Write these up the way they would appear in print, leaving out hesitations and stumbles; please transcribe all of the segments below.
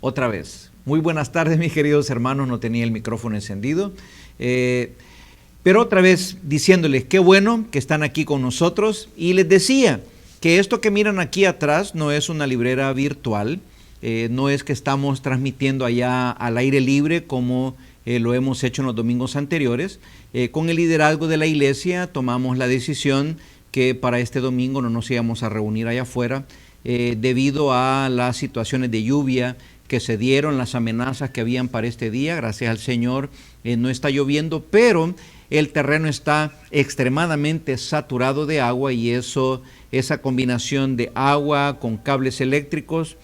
otra vez. Muy buenas tardes, mis queridos hermanos. No tenía el micrófono encendido. Pero otra vez diciéndoles qué bueno que están aquí con nosotros. Y les decía que esto que miran aquí atrás no es una librera virtual. No es que estamos transmitiendo allá al aire libre como lo hemos hecho en los domingos anteriores. Con el liderazgo de la iglesia tomamos la decisión que para este domingo no nos íbamos a reunir allá afuera debido a las situaciones de lluvia que se dieron, las amenazas que habían para este día. Gracias al Señor no está lloviendo, pero el terreno está extremadamente saturado de agua y esa combinación de agua con cables eléctricos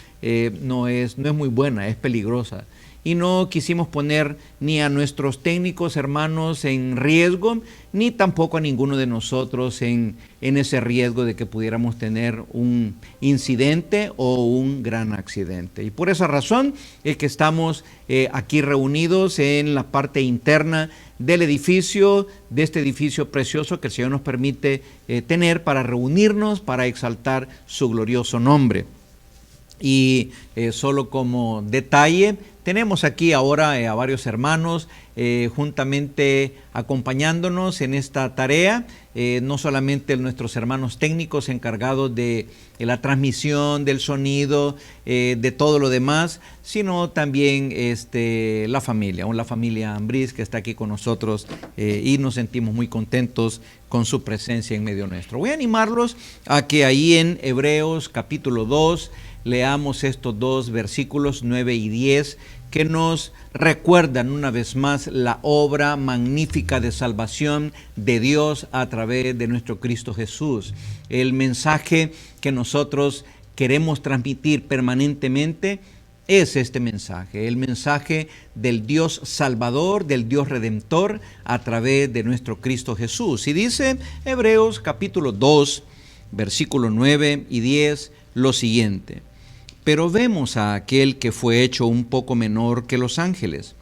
no es muy buena, es peligrosa. Y no quisimos poner ni a nuestros técnicos hermanos en riesgo, ni tampoco a ninguno de nosotros en ese riesgo de que pudiéramos tener un incidente o un gran accidente. Y por esa razón es que estamos aquí reunidos en la parte interna del edificio, de este edificio precioso que el Señor nos permite tener para reunirnos, para exaltar su glorioso nombre. Y solo como detalle, tenemos aquí ahora a varios hermanos juntamente acompañándonos en esta tarea, no solamente nuestros hermanos técnicos encargados de la transmisión, del sonido, de todo lo demás, sino también la familia Ambriz que está aquí con nosotros y nos sentimos muy contentos con su presencia en medio nuestro. Voy a animarlos a que ahí en Hebreos capítulo 2, leamos estos dos versículos 9 y 10 que nos recuerdan una vez más la obra magnífica de salvación de Dios a través de nuestro Cristo Jesús. El mensaje que nosotros queremos transmitir permanentemente es este mensaje, el mensaje del Dios Salvador, del Dios Redentor a través de nuestro Cristo Jesús. Y dice Hebreos capítulo 2, versículo 9 y 10 lo siguiente: pero vemos a aquel que fue hecho un poco menor que los ángeles,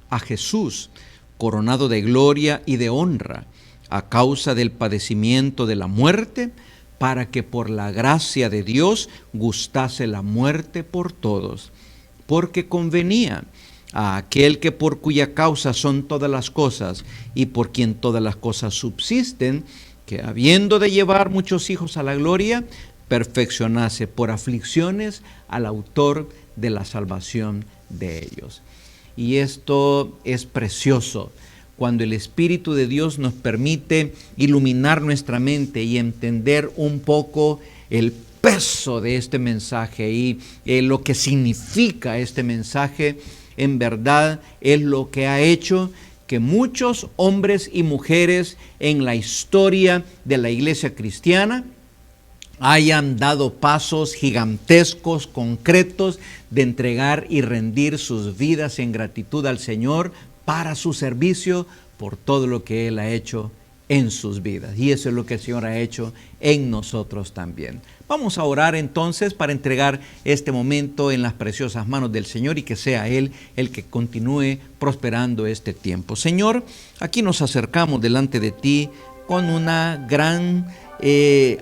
a Jesús, coronado de gloria y de honra, a causa del padecimiento de la muerte, para que por la gracia de Dios gustase la muerte por todos, porque convenía a aquel que por cuya causa son todas las cosas y por quien todas las cosas subsisten, que habiendo de llevar muchos hijos a la gloria, perfeccionase por aflicciones al autor de la salvación de ellos. Y esto es precioso, cuando el Espíritu de Dios nos permite iluminar nuestra mente y entender un poco el peso de este mensaje y lo que significa este mensaje. En verdad es lo que ha hecho que muchos hombres y mujeres en la historia de la iglesia cristiana hayan dado pasos gigantescos, concretos, de entregar y rendir sus vidas en gratitud al Señor para su servicio por todo lo que Él ha hecho en sus vidas. Y eso es lo que el Señor ha hecho en nosotros también. Vamos a orar entonces para entregar este momento en las preciosas manos del Señor y que sea Él el que continúe prosperando este tiempo. Señor, aquí nos acercamos delante de ti con una gran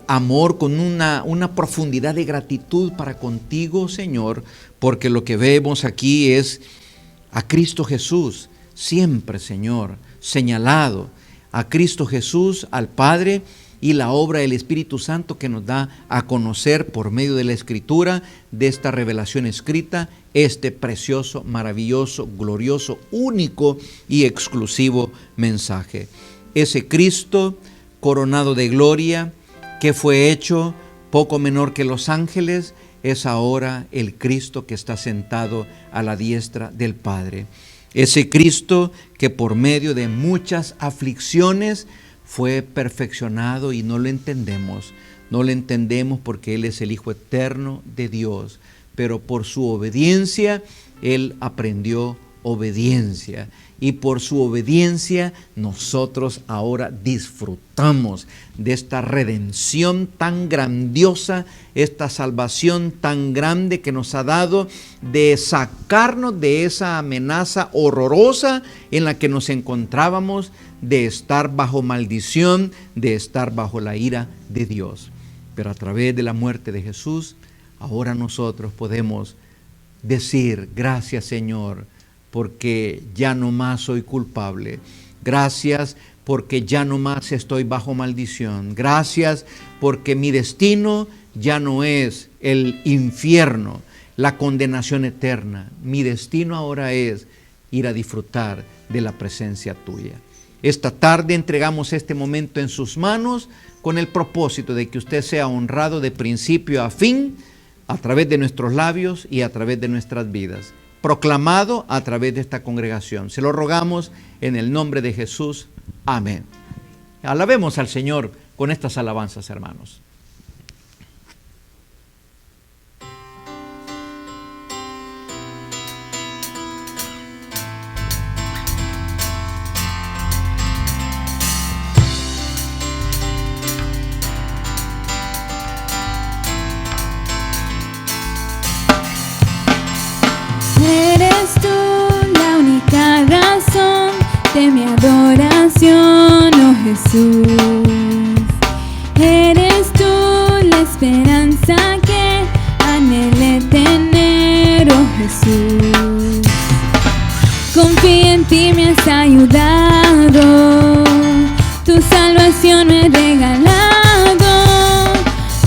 amor, con una profundidad de gratitud para contigo, Señor, porque lo que vemos aquí es a Cristo Jesús, siempre, Señor, señalado, a Cristo Jesús, al Padre, y la obra del Espíritu Santo que nos da a conocer por medio de la Escritura, de esta revelación escrita, este precioso, maravilloso, glorioso, único y exclusivo mensaje. Ese Cristo coronado de gloria, que fue hecho poco menor que los ángeles, es ahora el Cristo que está sentado a la diestra del Padre. Ese Cristo que por medio de muchas aflicciones fue perfeccionado y no lo entendemos. No lo entendemos porque Él es el Hijo eterno de Dios, pero por su obediencia Él aprendió obediencia. Y por su obediencia nosotros ahora disfrutamos de esta redención tan grandiosa, esta salvación tan grande que nos ha dado de sacarnos de esa amenaza horrorosa en la que nos encontrábamos, de estar bajo maldición, de estar bajo la ira de Dios. Pero a través de la muerte de Jesús, ahora nosotros podemos decir: gracias, Señor, porque ya no más soy culpable. Gracias porque ya no más estoy bajo maldición. Gracias porque mi destino ya no es el infierno, la condenación eterna. Mi destino ahora es ir a disfrutar de la presencia tuya. Esta tarde entregamos este momento en sus manos con el propósito de que usted sea honrado de principio a fin a través de nuestros labios y a través de nuestras vidas, proclamado a través de esta congregación. Se lo rogamos en el nombre de Jesús. Amén. Alabemos al Señor con estas alabanzas, hermanos. Eres tú la única razón de mi adoración, oh Jesús. Eres tú la esperanza que anhelé tener, oh Jesús. Confío en ti, me has ayudado, tu salvación me has regalado.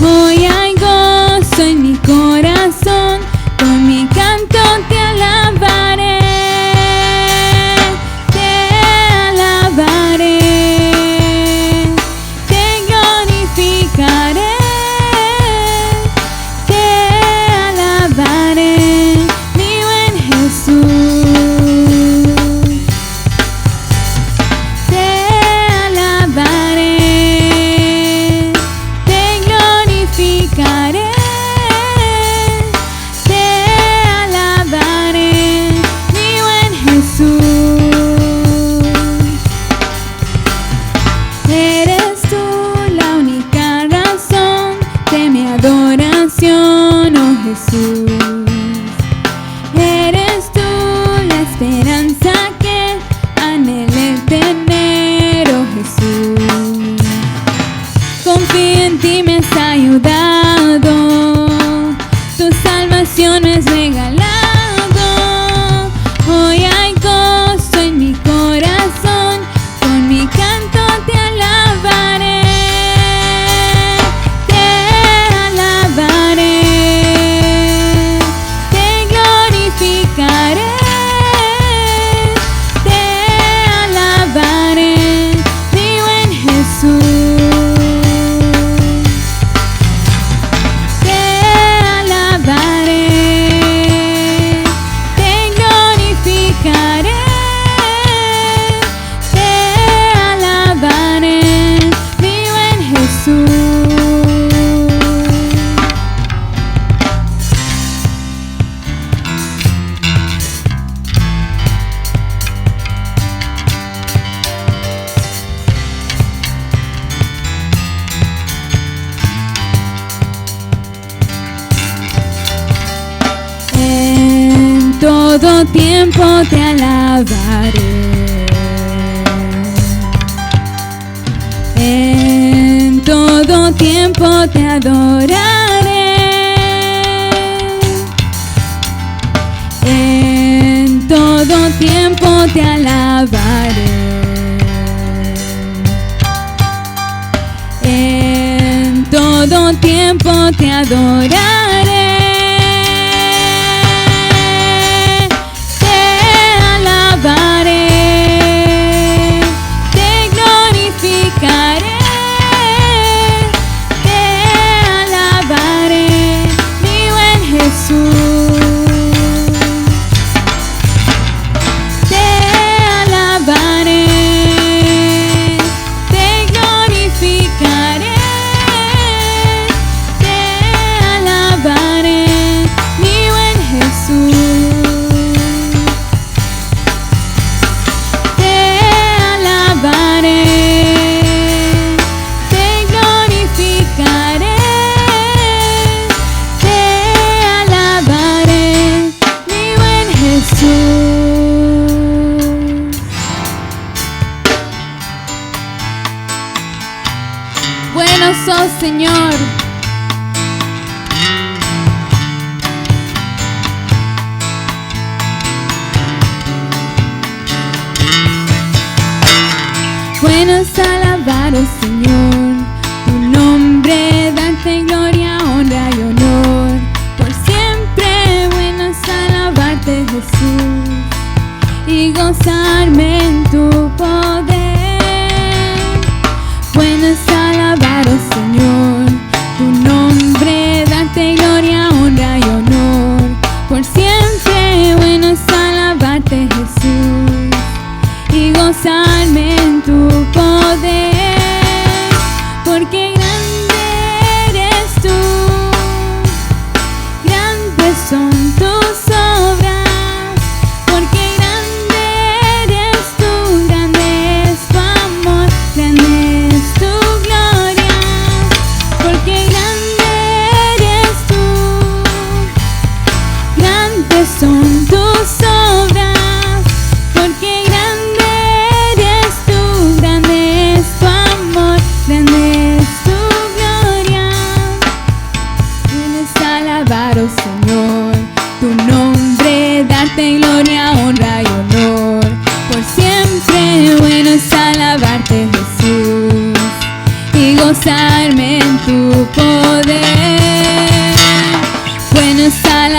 Hoy hay gozo en mi corazón, con mi canto te alabaré, te glorificaré, te alabaré, mi buen Jesús. Te alabaré, te glorificaré. Eres tú la única razón de mi adoración, oh Jesús. Eres tú la esperanza que anhelé tener, oh Jesús. Confío en ti, me has ayudado, tu salvación me has regalado. Hoy hay gozo en mi corazón, con mi canto te alabaré, te glorificaré, te alabaré, mi buen Jesús. Te alabaré, te glorificaré, te alabaré, mi buen Jesús. En todo tiempo te alabaré, en todo tiempo te adoraré, en todo tiempo te alabaré, en todo tiempo te adoraré. Te glorificaré, te alabaré, mi buen Jesús. Te alabaré, te glorificaré, te alabaré, mi buen Jesús. Bueno sos, Señor.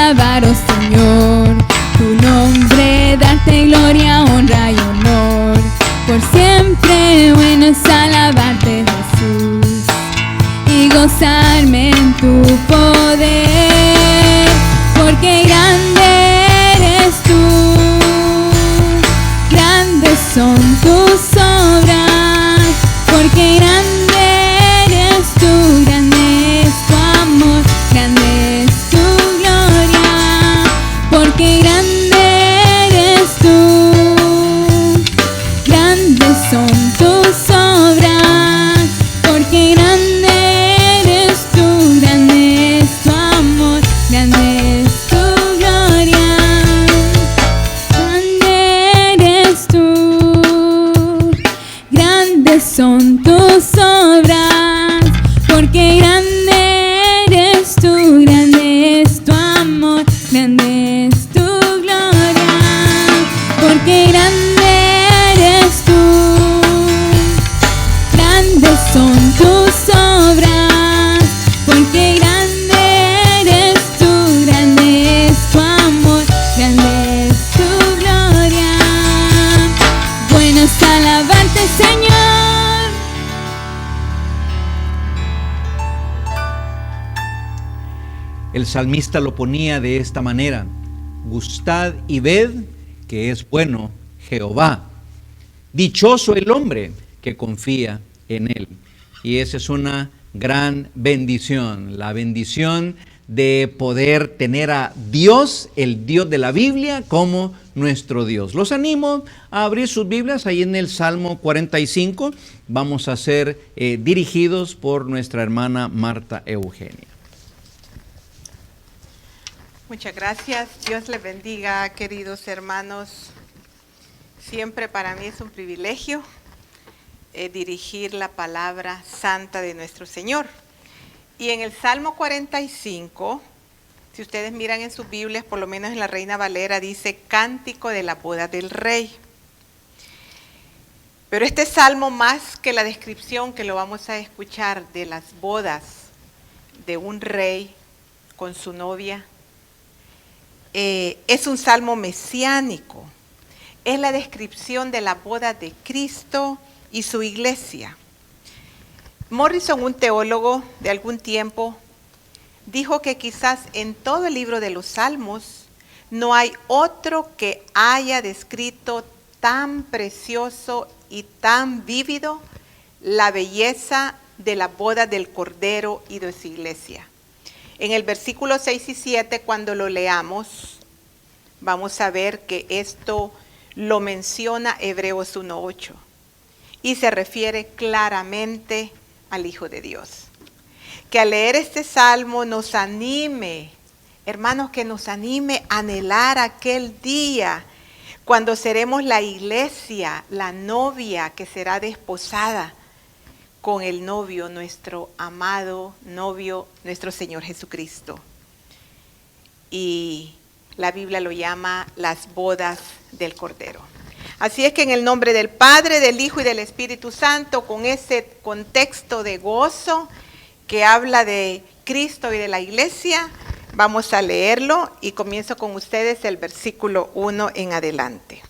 alabar, oh Señor, tu nombre, darte gloria, honra y honor. Por siempre bueno es alabarte, Jesús, y gozarme en tu poder, porque grande eres tú, grandes son tus obras, porque grande eres tú, grande es tu amor, grande es tu gloria, porque grande eres tú, grandes son tus obras, porque grande eres tú, grande es tu amor, grande es tu gloria, grande eres tú, grandes son tus obras, porque grande eres tú, grande es tu amor, grande es tu gloria, porque grande eres tú, grandes son tus obras, porque grande eres tú, grande es tu amor, grande es tu gloria. Bueno es alabarte, Señor. El salmista lo ponía de esta manera: gustad y ved que es bueno Jehová. Dichoso el hombre que confía en él. Y esa es una gran bendición, la bendición de poder tener a Dios, el Dios de la Biblia, como nuestro Dios. Los animo a abrir sus Biblias ahí en el Salmo 45. Vamos a ser dirigidos por nuestra hermana Marta Eugenia. Muchas gracias. Dios les bendiga, queridos hermanos. Siempre para mí es un privilegio dirigir la palabra santa de nuestro Señor. Y en el Salmo 45, si ustedes miran en sus Biblias, por lo menos en la Reina Valera, dice Cántico de la boda del Rey. Pero este salmo, más que la descripción que lo vamos a escuchar de las bodas de un rey con su novia, es un salmo mesiánico. Es la descripción de la boda de Cristo y su iglesia. Morrison, un teólogo de algún tiempo, dijo que quizás en todo el libro de los Salmos no hay otro que haya descrito tan precioso y tan vívido la belleza de la boda del Cordero y de su iglesia. En el versículo 6 y 7, cuando lo leamos, vamos a ver que esto lo menciona Hebreos 1:8 y se refiere claramente al Hijo de Dios. Que al leer este salmo nos anime, hermanos, que nos anime a anhelar aquel día cuando seremos la iglesia, la novia que será desposada con el novio, nuestro amado novio, nuestro Señor Jesucristo. Y la Biblia lo llama las bodas del Cordero. Así es que en el nombre del Padre, del Hijo y del Espíritu Santo, con ese contexto de gozo que habla de Cristo y de la iglesia, vamos a leerlo y comienzo con ustedes el versículo 1 en adelante.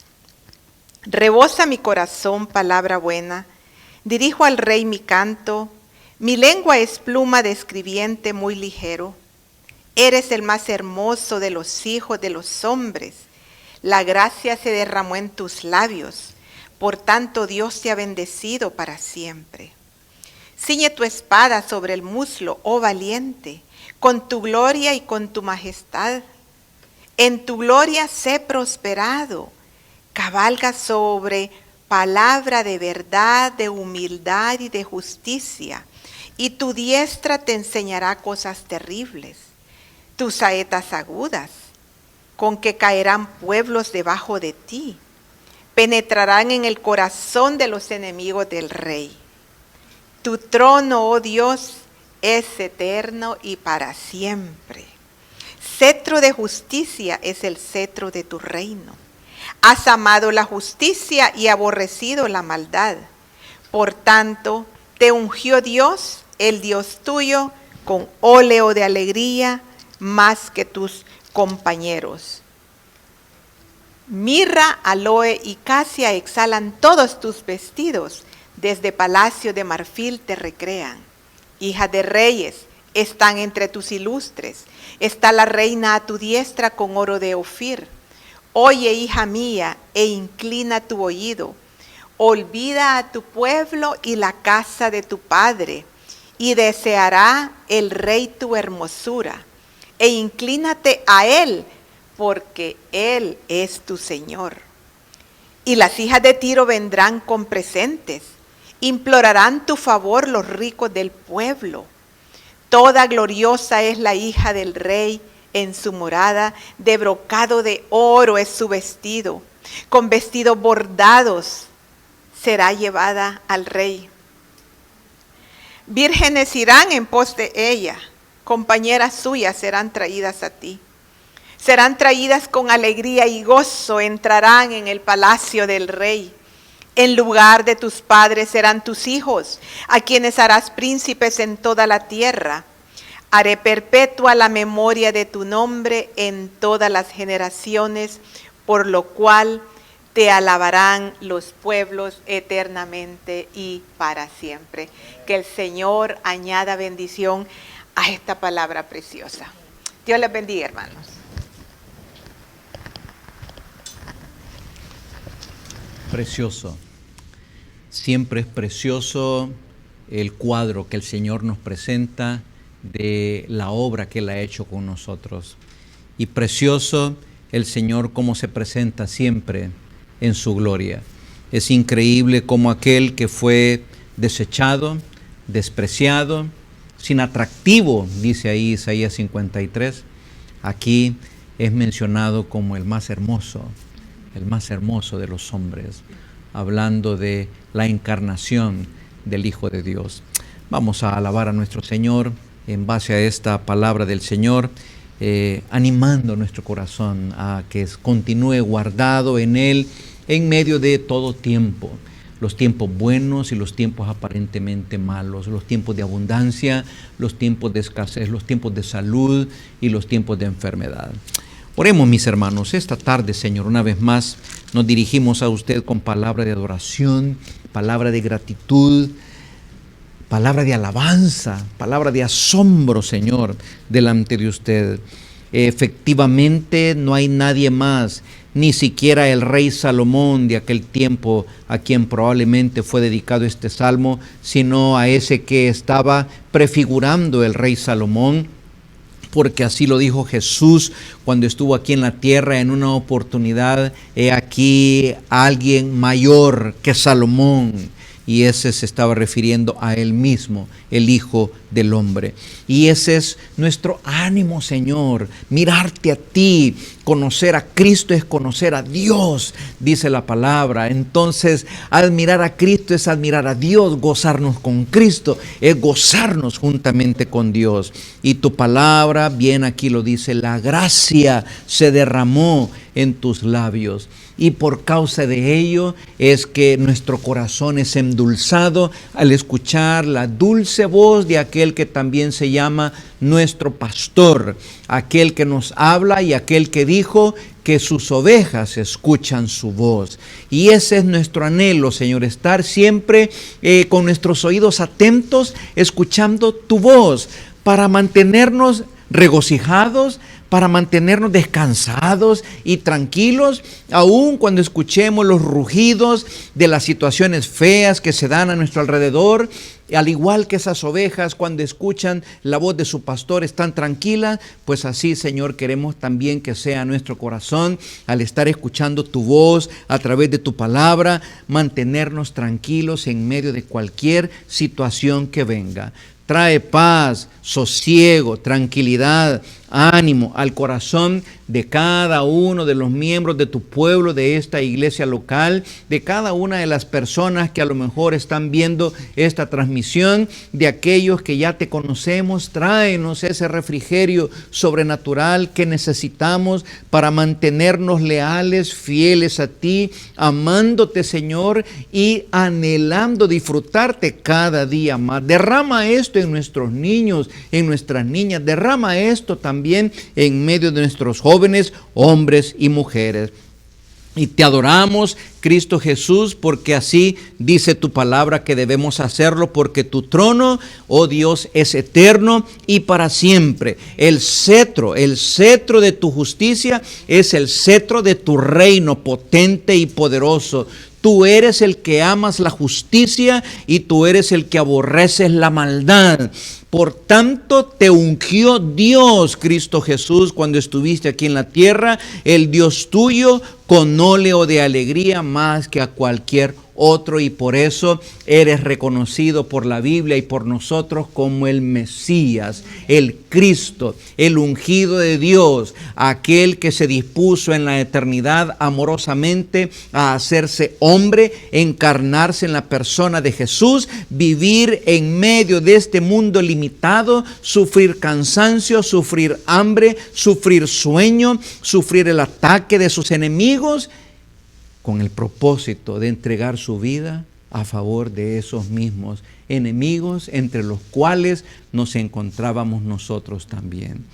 Rebosa mi corazón palabra buena, dirijo al Rey mi canto, mi lengua es pluma de escribiente muy ligero. Eres el más hermoso de los hijos de los hombres. La gracia se derramó en tus labios, por tanto Dios te ha bendecido para siempre. Ciñe tu espada sobre el muslo, oh valiente, con tu gloria y con tu majestad. En tu gloria sé prosperado, cabalga sobre palabra de verdad, de humildad y de justicia, y tu diestra te enseñará cosas terribles. Tus saetas agudas, con que caerán pueblos debajo de ti, penetrarán en el corazón de los enemigos del rey. Tu trono, oh Dios, es eterno y para siempre. Cetro de justicia es el cetro de tu reino. Has amado la justicia y aborrecido la maldad. Por tanto, te ungió Dios, el Dios tuyo, con óleo de alegría, más que tus compañeros. Mirra, aloe y casia exhalan todos tus vestidos, desde palacio de marfil te recrean. Hija de reyes, están entre tus ilustres, está la reina a tu diestra con oro de Ofir. Oye, hija mía, e inclina tu oído, olvida a tu pueblo y la casa de tu padre, y deseará el rey tu hermosura, e inclínate a él, porque él es tu Señor. Y las hijas de Tiro vendrán con presentes, implorarán tu favor los ricos del pueblo. Toda gloriosa es la hija del rey, en su morada de brocado de oro es su vestido, con vestidos bordados será llevada al rey. Vírgenes irán en pos de ella, compañeras suyas serán traídas a ti. Serán traídas con alegría y gozo, entrarán en el palacio del rey. En lugar de tus padres serán tus hijos, a quienes harás príncipes en toda la tierra. Haré perpetua la memoria de tu nombre en todas las generaciones, por lo cual te alabarán los pueblos eternamente y para siempre. Que el Señor añada bendición a esta palabra preciosa. Dios les bendiga, hermanos. Precioso. Siempre es precioso el cuadro que el Señor nos presenta de la obra que Él ha hecho con nosotros. Y precioso el Señor cómo se presenta siempre en su gloria. Es increíble cómo aquel que fue desechado, despreciado, sin atractivo, dice ahí Isaías 53, aquí es mencionado como el más hermoso de los hombres, hablando de la encarnación del Hijo de Dios. Vamos a alabar a nuestro Señor en base a esta palabra del Señor, animando nuestro corazón a que continúe guardado en Él en medio de todo tiempo, los tiempos buenos y los tiempos aparentemente malos, los tiempos de abundancia, los tiempos de escasez, los tiempos de salud y los tiempos de enfermedad. Oremos, mis hermanos, esta tarde, Señor, una vez más nos dirigimos a usted con palabra de adoración, palabra de gratitud, palabra de alabanza, palabra de asombro, Señor, delante de usted. Efectivamente, no hay nadie más, ni siquiera el rey Salomón de aquel tiempo, a quien probablemente fue dedicado este salmo, sino a ese que estaba prefigurando el rey Salomón, porque así lo dijo Jesús cuando estuvo aquí en la tierra en una oportunidad. He aquí alguien mayor que Salomón, y ese se estaba refiriendo a él mismo, el Hijo del Hombre. Y ese es nuestro ánimo, Señor, mirarte a ti. Conocer a Cristo es conocer a Dios, dice la palabra. Entonces, admirar a Cristo es admirar a Dios. Gozarnos con Cristo es gozarnos juntamente con Dios. Y tu palabra, bien aquí lo dice, la gracia se derramó en tus labios. Y por causa de ello es que nuestro corazón es endulzado al escuchar la dulce voz de aquel que también se llama nuestro pastor, aquel que nos habla y aquel que dijo que sus ovejas escuchan su voz. Y ese es nuestro anhelo, Señor, estar siempre con nuestros oídos atentos, escuchando tu voz, para mantenernos regocijados, para mantenernos descansados y tranquilos, aun cuando escuchemos los rugidos de las situaciones feas que se dan a nuestro alrededor. Al igual que esas ovejas cuando escuchan la voz de su pastor están tranquilas, pues así, Señor, queremos también que sea nuestro corazón al estar escuchando tu voz a través de tu palabra, mantenernos tranquilos en medio de cualquier situación que venga. Trae paz, sosiego, tranquilidad, ánimo al corazón de cada uno de los miembros de tu pueblo, de esta iglesia local, de cada una de las personas que a lo mejor están viendo esta transmisión, de aquellos que ya te conocemos. Tráenos ese refrigerio sobrenatural que necesitamos para mantenernos leales, fieles a ti, amándote, Señor, y anhelando disfrutarte cada día más. Derrama esto en nuestros niños, en nuestras niñas, derrama esto también también en medio de nuestros jóvenes, hombres y mujeres. Y te adoramos, Cristo Jesús, porque así dice tu palabra que debemos hacerlo, porque tu trono, oh Dios, es eterno y para siempre. El cetro de tu justicia es el cetro de tu reino potente y poderoso. Tú eres el que amas la justicia y tú eres el que aborreces la maldad. Por tanto, te ungió Dios, Cristo Jesús, cuando estuviste aquí en la tierra, el Dios tuyo, con óleo de alegría más que a cualquier otro, y por eso eres reconocido por la Biblia y por nosotros como el Mesías, el Cristo, el ungido de Dios, aquel que se dispuso en la eternidad amorosamente a hacerse hombre, encarnarse en la persona de Jesús, vivir en medio de este mundo limitado, sufrir cansancio, sufrir hambre, sufrir sueño, sufrir el ataque de sus enemigos, con el propósito de entregar su vida a favor de esos mismos enemigos, entre los cuales nos encontrábamos nosotros también.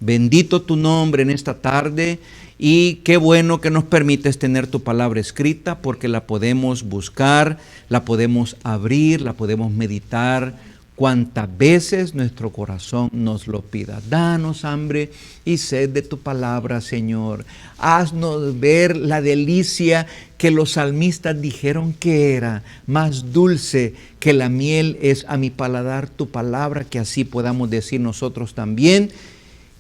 Bendito tu nombre en esta tarde, y qué bueno que nos permites tener tu palabra escrita, porque la podemos buscar, la podemos abrir, la podemos meditar cuantas veces nuestro corazón nos lo pida. Danos hambre y sed de tu palabra, Señor. Haznos ver la delicia que los salmistas dijeron que era. Más dulce que la miel es a mi paladar tu palabra, que así podamos decir nosotros también,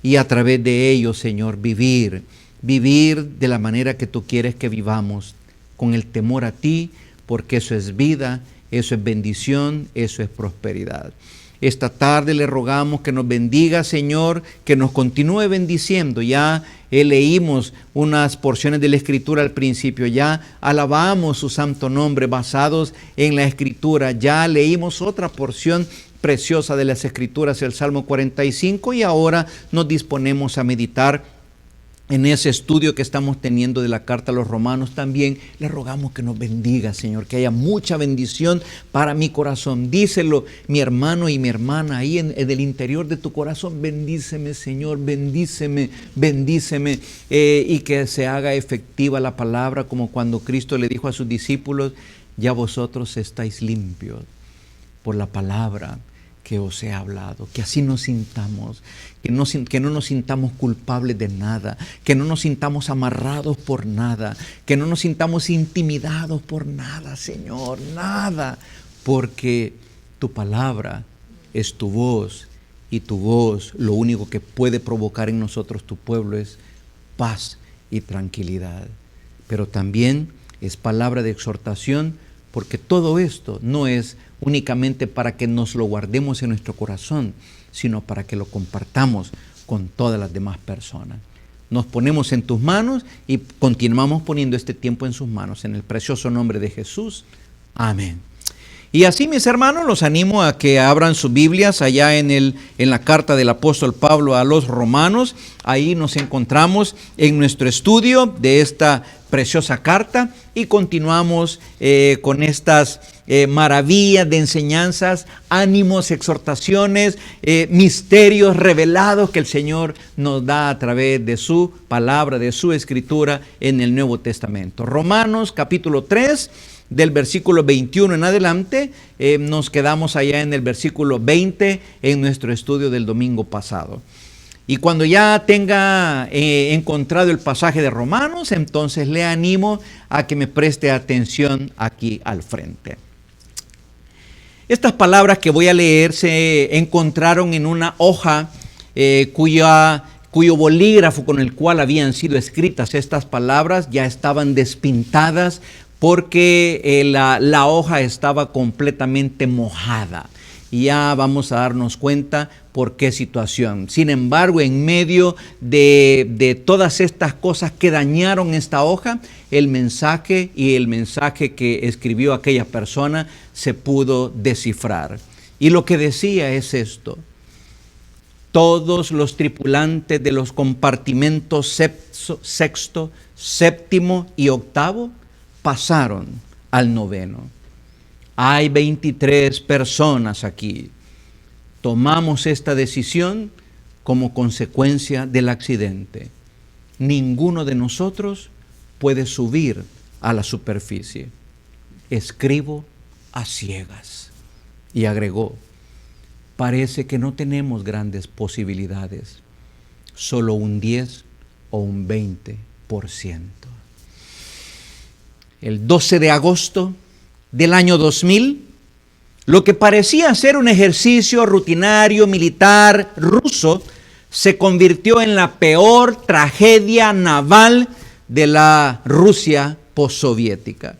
y a través de ello, Señor, vivir de la manera que tú quieres que vivamos, con el temor a ti, porque eso es vida, eso es bendición, eso es prosperidad. Esta tarde le rogamos que nos bendiga, Señor, que nos continúe bendiciendo. Ya leímos unas porciones de la Escritura al principio, ya alabamos su santo nombre basados en la Escritura, ya leímos otra porción preciosa de las Escrituras, el Salmo 45, y ahora nos disponemos a meditar en ese estudio que estamos teniendo de la carta a los Romanos. También le rogamos que nos bendiga, Señor, que haya mucha bendición para mi corazón. Díselo, mi hermano y mi hermana, ahí en el interior de tu corazón. Bendíceme, Señor, bendíceme, y que se haga efectiva la palabra, como cuando Cristo le dijo a sus discípulos: ya vosotros estáis limpios por la palabra que os he hablado. Que así nos sintamos, que no nos sintamos culpables de nada, que no nos sintamos amarrados por nada, que no nos sintamos intimidados por nada, Señor, nada, porque tu palabra es tu voz, y tu voz lo único que puede provocar en nosotros, tu pueblo, es paz y tranquilidad. Pero también es palabra de exhortación, porque todo esto no es únicamente para que nos lo guardemos en nuestro corazón, sino para que lo compartamos con todas las demás personas. Nos ponemos en tus manos y continuamos poniendo este tiempo en sus manos, en el precioso nombre de Jesús. Amén. Y así, mis hermanos, los animo a que abran sus Biblias allá en la carta del apóstol Pablo a los Romanos. Ahí nos encontramos en nuestro estudio de esta preciosa carta, y continuamos con estas maravillas de enseñanzas, ánimos, exhortaciones, misterios revelados que el Señor nos da a través de su palabra, de su escritura en el Nuevo Testamento. Romanos capítulo 3, del versículo 21 en adelante. Nos quedamos allá en el versículo 20 en nuestro estudio del domingo pasado. Y cuando ya tenga encontrado el pasaje de Romanos, entonces le animo a que me preste atención aquí al frente. Estas palabras que voy a leer se encontraron en una hoja cuyo bolígrafo con el cual habían sido escritas estas palabras ya estaban despintadas, porque la hoja estaba completamente mojada. Y ya vamos a darnos cuenta por qué situación. Sin embargo, en medio de todas estas cosas que dañaron esta hoja, el mensaje que escribió aquella persona se pudo descifrar. Y lo que decía es esto: todos los tripulantes de los compartimentos sexto, séptimo y octavo pasaron al noveno. Hay 23 personas aquí. Tomamos esta decisión como consecuencia del accidente. Ninguno de nosotros puede subir a la superficie. Escribo a ciegas. Y agregó, parece que no tenemos grandes posibilidades, solo un 10 o un 20%. El 12 de agosto del año 2000, lo que parecía ser un ejercicio rutinario militar ruso se convirtió en la peor tragedia naval de la Rusia postsoviética.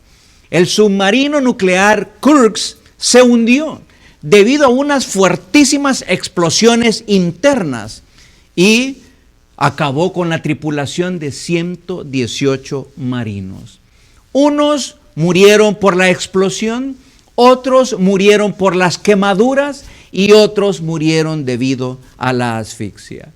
El submarino nuclear Kursk se hundió debido a unas fuertísimas explosiones internas y acabó con la tripulación de 118 marinos. Unos murieron por la explosión, otros murieron por las quemaduras y otros murieron debido a la asfixia.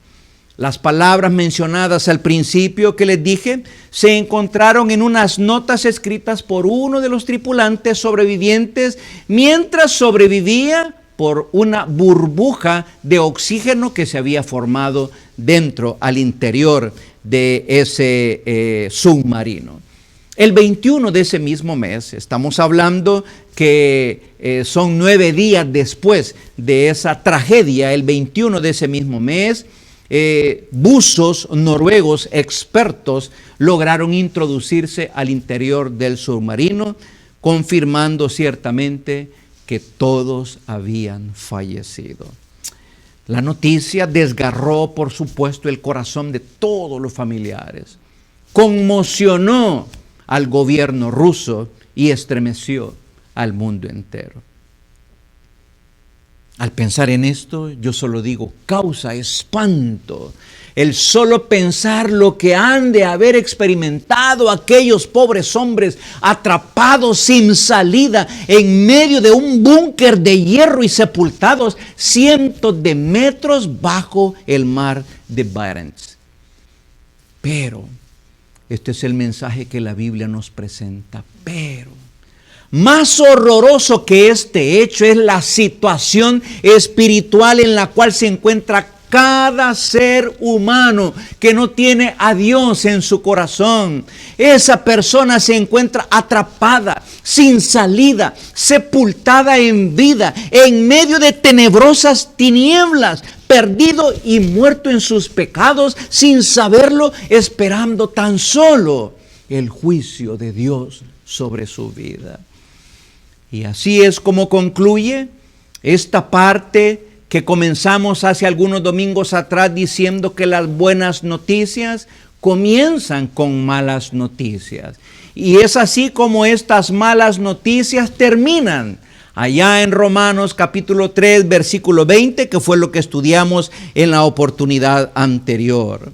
Las palabras mencionadas al principio que les dije se encontraron en unas notas escritas por uno de los tripulantes sobrevivientes mientras sobrevivía por una burbuja de oxígeno que se había formado dentro, al interior de ese submarino. El 21 de ese mismo mes, estamos hablando que son 9 días después de esa tragedia, el 21 de ese mismo mes, buzos noruegos expertos lograron introducirse al interior del submarino, confirmando ciertamente que todos habían fallecido. La noticia desgarró, por supuesto, el corazón de todos los familiares, conmocionó al gobierno ruso y estremeció al mundo entero. Al pensar en esto, yo solo digo, causa espanto el solo pensar lo que han de haber experimentado aquellos pobres hombres atrapados sin salida en medio de un búnker de hierro y sepultados cientos de metros bajo el mar de Barents. Pero este es el mensaje que la Biblia nos presenta. Pero más horroroso que este hecho es la situación espiritual en la cual se encuentra cada ser humano que no tiene a Dios en su corazón. Esa persona se encuentra atrapada, sin salida, sepultada en vida, en medio de tenebrosas tinieblas, perdido y muerto en sus pecados, sin saberlo, esperando tan solo el juicio de Dios sobre su vida. Y así es como concluye esta parte que comenzamos hace algunos domingos atrás diciendo que las buenas noticias comienzan con malas noticias. Y es así como estas malas noticias terminan. Allá en Romanos capítulo 3, versículo 20, que fue lo que estudiamos en la oportunidad anterior.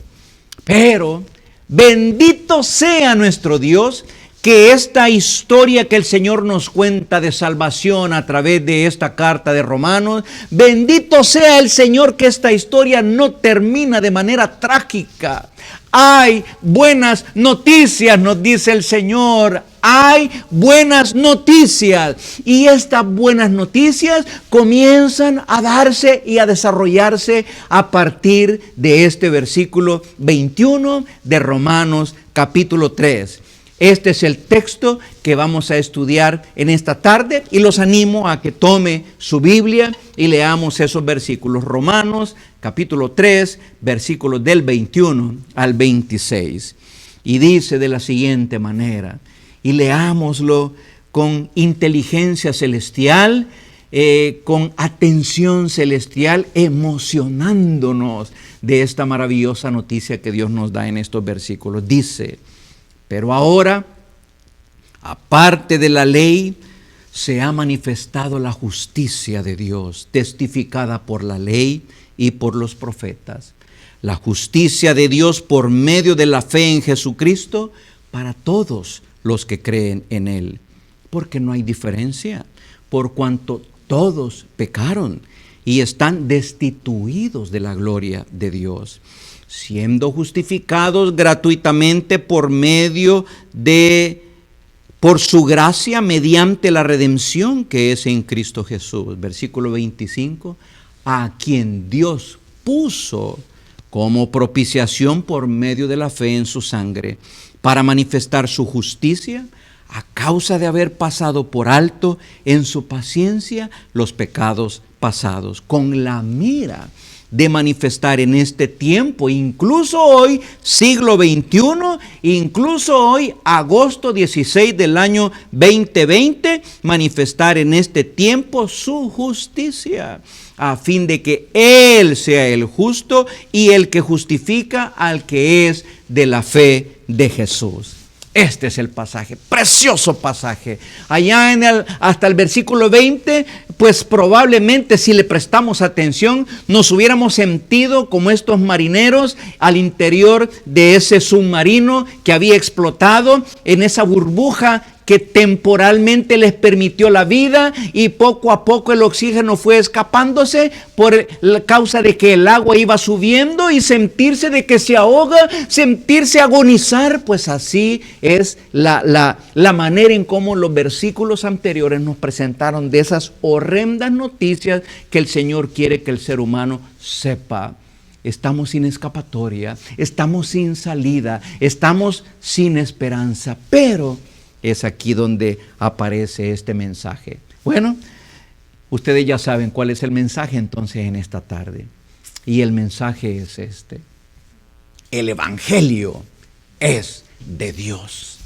Pero bendito sea nuestro Dios, que esta historia que el Señor nos cuenta de salvación a través de esta carta de Romanos, bendito sea el Señor que esta historia no termina de manera trágica. Hay buenas noticias, nos dice el Señor. Hay buenas noticias. Y estas buenas noticias comienzan a darse y a desarrollarse a partir de este versículo 21 de Romanos capítulo 3. Este es el texto que vamos a estudiar en esta tarde y los animo a que tome su Biblia y leamos esos versículos. Romanos capítulo 3, versículos del 21 al 26. Y dice de la siguiente manera, y leámoslo con inteligencia celestial, con atención celestial, emocionándonos de esta maravillosa noticia que Dios nos da en estos versículos. Dice: pero ahora, aparte de la ley, se ha manifestado la justicia de Dios, testificada por la ley y por los profetas. La justicia de Dios por medio de la fe en Jesucristo para todos los que creen en Él. Porque no hay diferencia, por cuanto todos pecaron y están destituidos de la gloria de Dios, siendo justificados gratuitamente por su gracia mediante la redención que es en Cristo Jesús. Versículo 25, a quien Dios puso como propiciación por medio de la fe en su sangre, para manifestar su justicia, a causa de haber pasado por alto en su paciencia los pecados pasados, con la mira de manifestar en este tiempo, incluso hoy, siglo XXI, incluso hoy, agosto 16 del año 2020, manifestar en este tiempo su justicia, a fin de que Él sea el justo y el que justifica al que es de la fe de Jesús. Este es el pasaje, precioso pasaje. Allá hasta el versículo 20, pues probablemente si le prestamos atención, nos hubiéramos sentido como estos marineros al interior de ese submarino que había explotado en esa burbuja que temporalmente les permitió la vida, y poco a poco el oxígeno fue escapándose por la causa de que el agua iba subiendo, y sentirse de que se ahoga, sentirse agonizar. Pues así es la manera en cómo los versículos anteriores nos presentaron de esas horrendas noticias que el Señor quiere que el ser humano sepa. Estamos sin escapatoria, estamos sin salida, estamos sin esperanza, pero es aquí donde aparece este mensaje. Bueno, ustedes ya saben cuál es el mensaje entonces en esta tarde. Y el mensaje es este: el Evangelio es de Dios.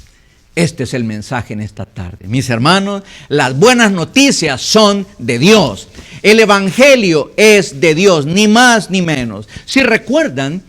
Este es el mensaje en esta tarde. Mis hermanos, las buenas noticias son de Dios. El Evangelio es de Dios, ni más ni menos. Si recuerdan,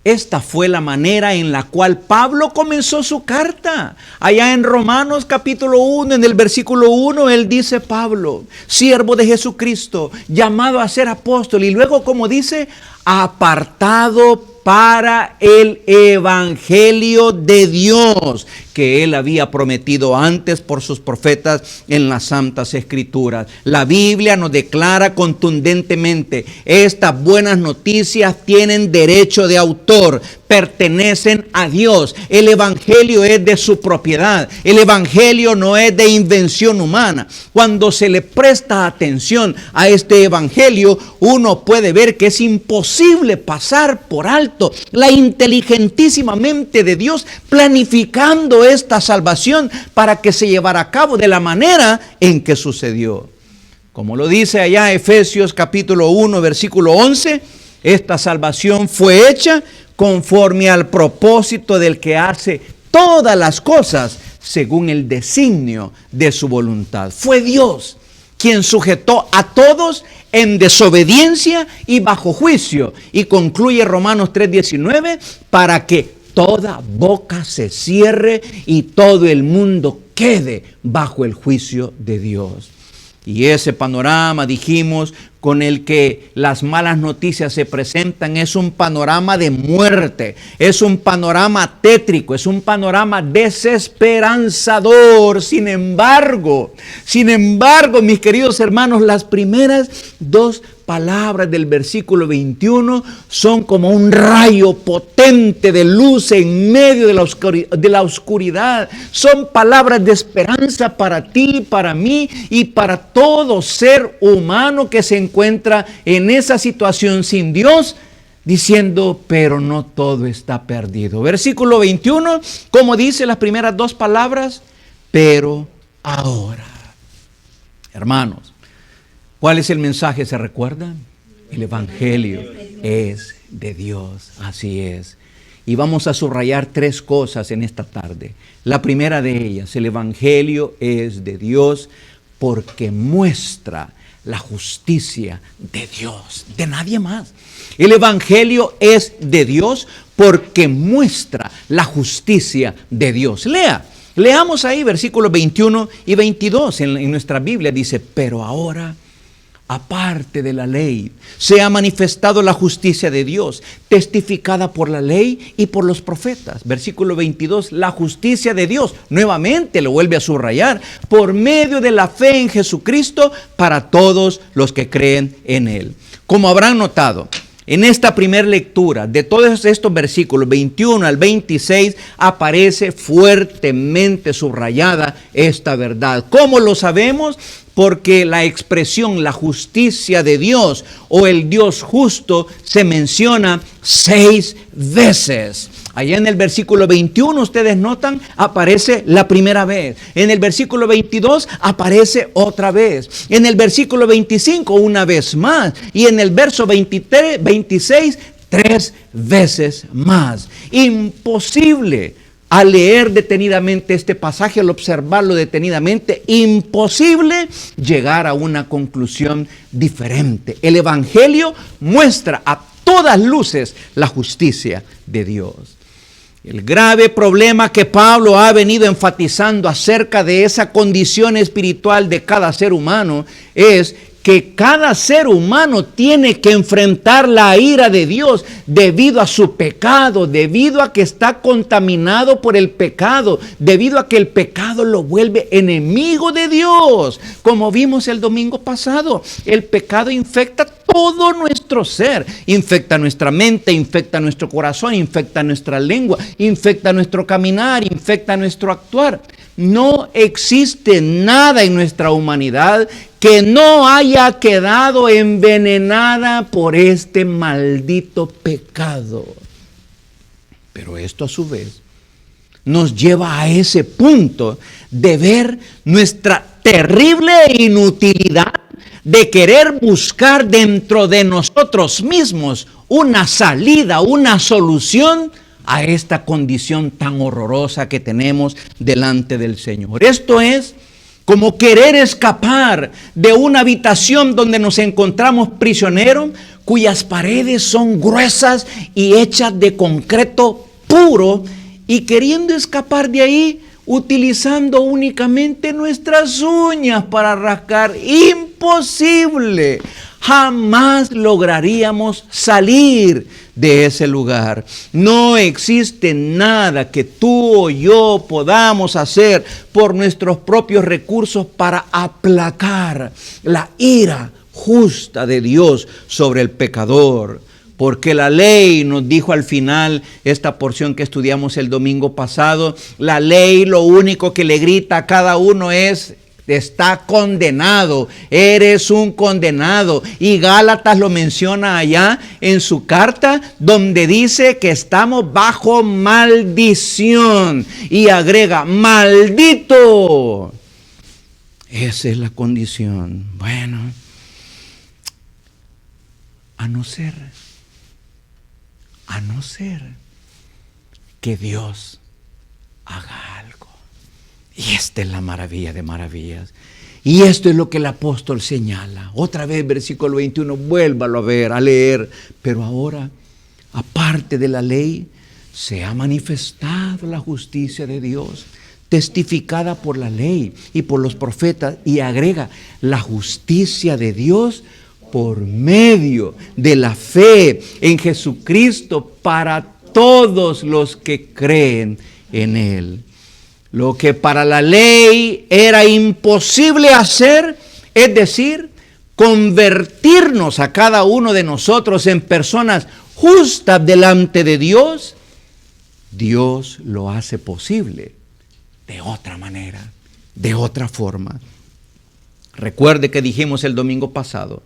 esta fue la manera en la cual Pablo comenzó su carta. Allá en Romanos capítulo 1, en el versículo 1, él dice: Pablo, siervo de Jesucristo, llamado a ser apóstol. Y luego, como dice, apartado para el Evangelio de Dios, que Él había prometido antes por sus profetas en las Santas Escrituras. La Biblia nos declara contundentemente: estas buenas noticias tienen derecho de autor, pertenecen a Dios. El Evangelio es de su propiedad. El Evangelio no es de invención humana. Cuando se le presta atención a este Evangelio, uno puede ver que es imposible pasar por alto la inteligentísima mente de Dios planificando esta salvación para que se llevara a cabo de la manera en que sucedió. Como lo dice allá Efesios capítulo 1, versículo 11, esta salvación fue hecha conforme al propósito del que hace todas las cosas según el designio de su voluntad. Fue Dios quien sujetó a todos en desobediencia y bajo juicio. Y concluye Romanos 3:19, para que toda boca se cierre y todo el mundo quede bajo el juicio de Dios. Y ese panorama, dijimos, con el que las malas noticias se presentan, es un panorama de muerte, es un panorama tétrico, es un panorama desesperanzador. Sin embargo, mis queridos hermanos, las primeras dos palabras del versículo 21 son como un rayo potente de luz en medio de la oscuridad. Son palabras de esperanza para ti, para mí y para todo ser humano que se encuentra en esa situación sin Dios, diciendo: pero no todo está perdido. Versículo 21, como dice las primeras dos palabras: pero ahora. Hermanos, ¿cuál es el mensaje? ¿Se recuerdan? El Evangelio es de Dios. Así es. Y vamos a subrayar tres cosas en esta tarde. La primera de ellas: el Evangelio es de Dios porque muestra la justicia de Dios, de nadie más. El Evangelio es de Dios porque muestra la justicia de Dios. Leamos ahí versículos 21 y 22 en nuestra Biblia. Dice: pero ahora, aparte de la ley, se ha manifestado la justicia de Dios, testificada por la ley y por los profetas. Versículo 22, la justicia de Dios, nuevamente lo vuelve a subrayar, por medio de la fe en Jesucristo para todos los que creen en Él. Como habrán notado, En esta primera lectura, de todos estos versículos, 21 al 26, aparece fuertemente subrayada esta verdad. ¿Cómo lo sabemos? Porque la expresión, la justicia de Dios o el Dios justo, se menciona 6 veces. Allá en el versículo 21, ustedes notan, aparece la primera vez. En el versículo 22 aparece otra vez. En el versículo 25 una vez más. Y en el verso 26, 3 veces más. Imposible, al leer detenidamente este pasaje, al observarlo detenidamente, imposible llegar a una conclusión diferente. El Evangelio muestra a todas luces la justicia de Dios. El grave problema que Pablo ha venido enfatizando acerca de esa condición espiritual de cada ser humano es que cada ser humano tiene que enfrentar la ira de Dios debido a su pecado, debido a que está contaminado por el pecado, debido a que el pecado lo vuelve enemigo de Dios. Como vimos el domingo pasado, el pecado infecta todo nuestro ser, infecta nuestra mente, infecta nuestro corazón, infecta nuestra lengua, infecta nuestro caminar, infecta nuestro actuar. No existe nada en nuestra humanidad que no haya quedado envenenada por este maldito pecado. Pero esto a su vez nos lleva a ese punto de ver nuestra terrible inutilidad de querer buscar dentro de nosotros mismos una salida, una solución a esta condición tan horrorosa que tenemos delante del Señor. Esto es como querer escapar de una habitación donde nos encontramos prisioneros, cuyas paredes son gruesas y hechas de concreto puro, y queriendo escapar de ahí, utilizando únicamente nuestras uñas para rascar. Imposible. Jamás lograríamos salir de ese lugar. No existe nada que tú o yo podamos hacer por nuestros propios recursos para aplacar la ira justa de Dios sobre el pecador. Porque la ley, nos dijo al final esta porción que estudiamos el domingo pasado, la ley lo único que le grita a cada uno es: está condenado, eres un condenado. Y Gálatas lo menciona allá en su carta, donde dice que estamos bajo maldición. Y agrega: maldito. Esa es la condición. Bueno, a no ser que Dios haga algo. Y esta es la maravilla de maravillas. Y esto es lo que el apóstol señala. Otra vez, versículo 21, vuélvalo a ver, a leer. Pero ahora, aparte de la ley, se ha manifestado la justicia de Dios, testificada por la ley y por los profetas. Y agrega: la justicia de Dios por medio de la fe en Jesucristo para todos los que creen en Él. Lo que para la ley era imposible hacer, es decir, convertirnos a cada uno de nosotros en personas justas delante de Dios, Dios lo hace posible de otra manera, de otra forma. Recuerde que dijimos el domingo pasado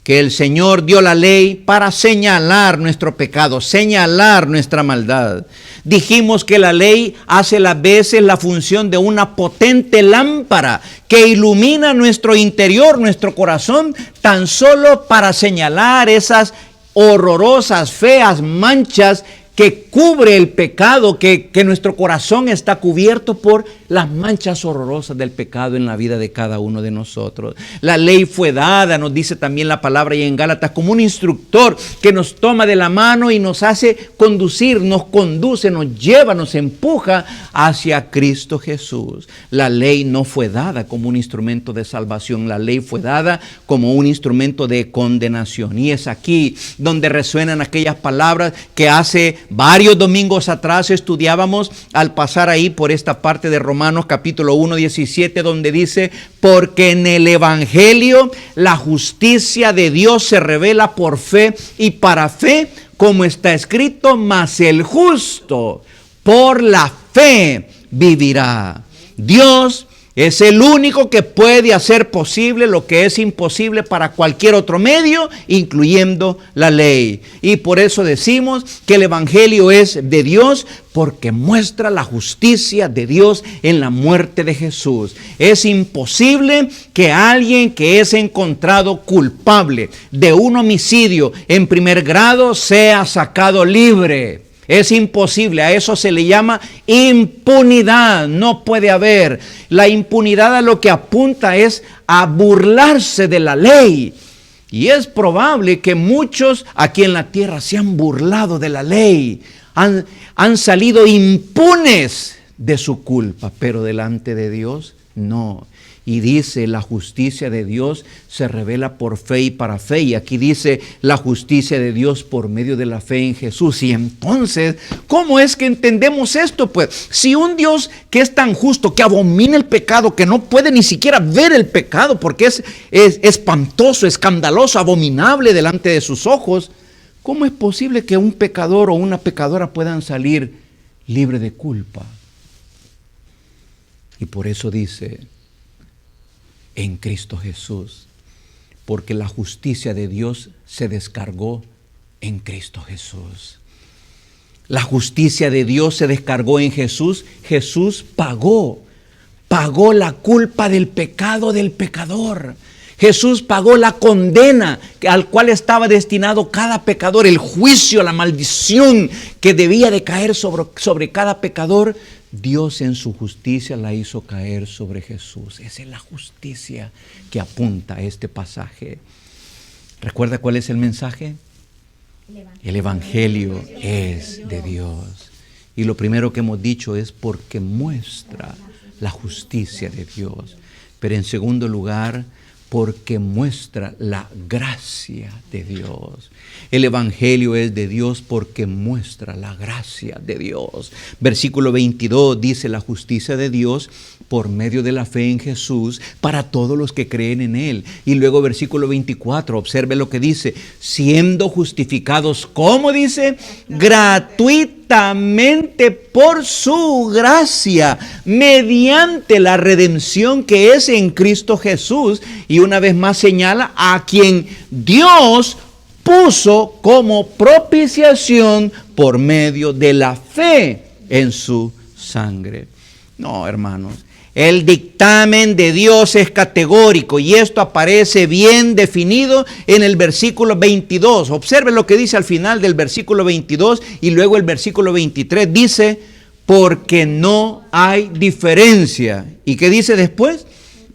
que el Señor dio la ley para señalar nuestro pecado, señalar nuestra maldad. Dijimos que la ley hace a veces la función de una potente lámpara que ilumina nuestro interior, nuestro corazón, tan solo para señalar esas horrorosas, feas manchas que cubre el pecado, que nuestro corazón está cubierto por las manchas horrorosas del pecado en la vida de cada uno de nosotros. La ley fue dada, nos dice también la palabra y en Gálatas, como un instructor que nos toma de la mano y nos hace conducir, nos conduce, nos lleva, nos empuja hacia Cristo Jesús. La ley no fue dada como un instrumento de salvación, la ley fue dada como un instrumento de condenación. Y es aquí donde resuenan aquellas palabras que hace varios domingos atrás estudiábamos al pasar ahí por esta parte de Romanos capítulo 1, 17, donde dice, porque en el Evangelio la justicia de Dios se revela por fe y para fe, como está escrito, mas el justo por la fe vivirá. Dios es el único que puede hacer posible lo que es imposible para cualquier otro medio, incluyendo la ley. Y por eso decimos que el Evangelio es de Dios, porque muestra la justicia de Dios en la muerte de Jesús. Es imposible que alguien que es encontrado culpable de un homicidio en primer grado sea sacado libre. Es imposible, a eso se le llama impunidad, no puede haber. La impunidad a lo que apunta es a burlarse de la ley. Y es probable que muchos aquí en la tierra se han burlado de la ley, han salido impunes de su culpa, pero delante de Dios no. Y dice, la justicia de Dios se revela por fe y para fe. Y aquí dice, la justicia de Dios por medio de la fe en Jesús. Y entonces, ¿cómo es que entendemos esto? Pues, si un Dios que es tan justo, que abomina el pecado, que no puede ni siquiera ver el pecado, porque es espantoso, escandaloso, abominable delante de sus ojos, ¿cómo es posible que un pecador o una pecadora puedan salir libre de culpa? Y por eso dice, en Cristo Jesús, porque la justicia de Dios se descargó en Cristo Jesús. La justicia de Dios se descargó en Jesús. Jesús pagó la culpa del pecado del pecador. Jesús pagó la condena al cual estaba destinado cada pecador, el juicio, la maldición que debía de caer sobre cada pecador. Dios en su justicia la hizo caer sobre Jesús. Esa es la justicia que apunta a este pasaje. ¿Recuerda cuál es el mensaje? El Evangelio es de Dios. Y lo primero que hemos dicho es porque muestra la justicia de Dios. Pero en segundo lugar, porque muestra la gracia de Dios. El Evangelio es de Dios porque muestra la gracia de Dios. Versículo 22 dice, la justicia de Dios por medio de la fe en Jesús para todos los que creen en Él. Y luego versículo 24, observe lo que dice, siendo justificados, ¿cómo dice? Gratuitamente por su gracia, mediante la redención que es en Cristo Jesús. Y una vez más señala a quien Dios puso como propiciación por medio de la fe en su sangre. No, hermanos, el dictamen de Dios es categórico y esto aparece bien definido en el versículo 22. Observe lo que dice al final del versículo 22 y luego el versículo 23 dice, porque no hay diferencia. ¿Y qué dice después?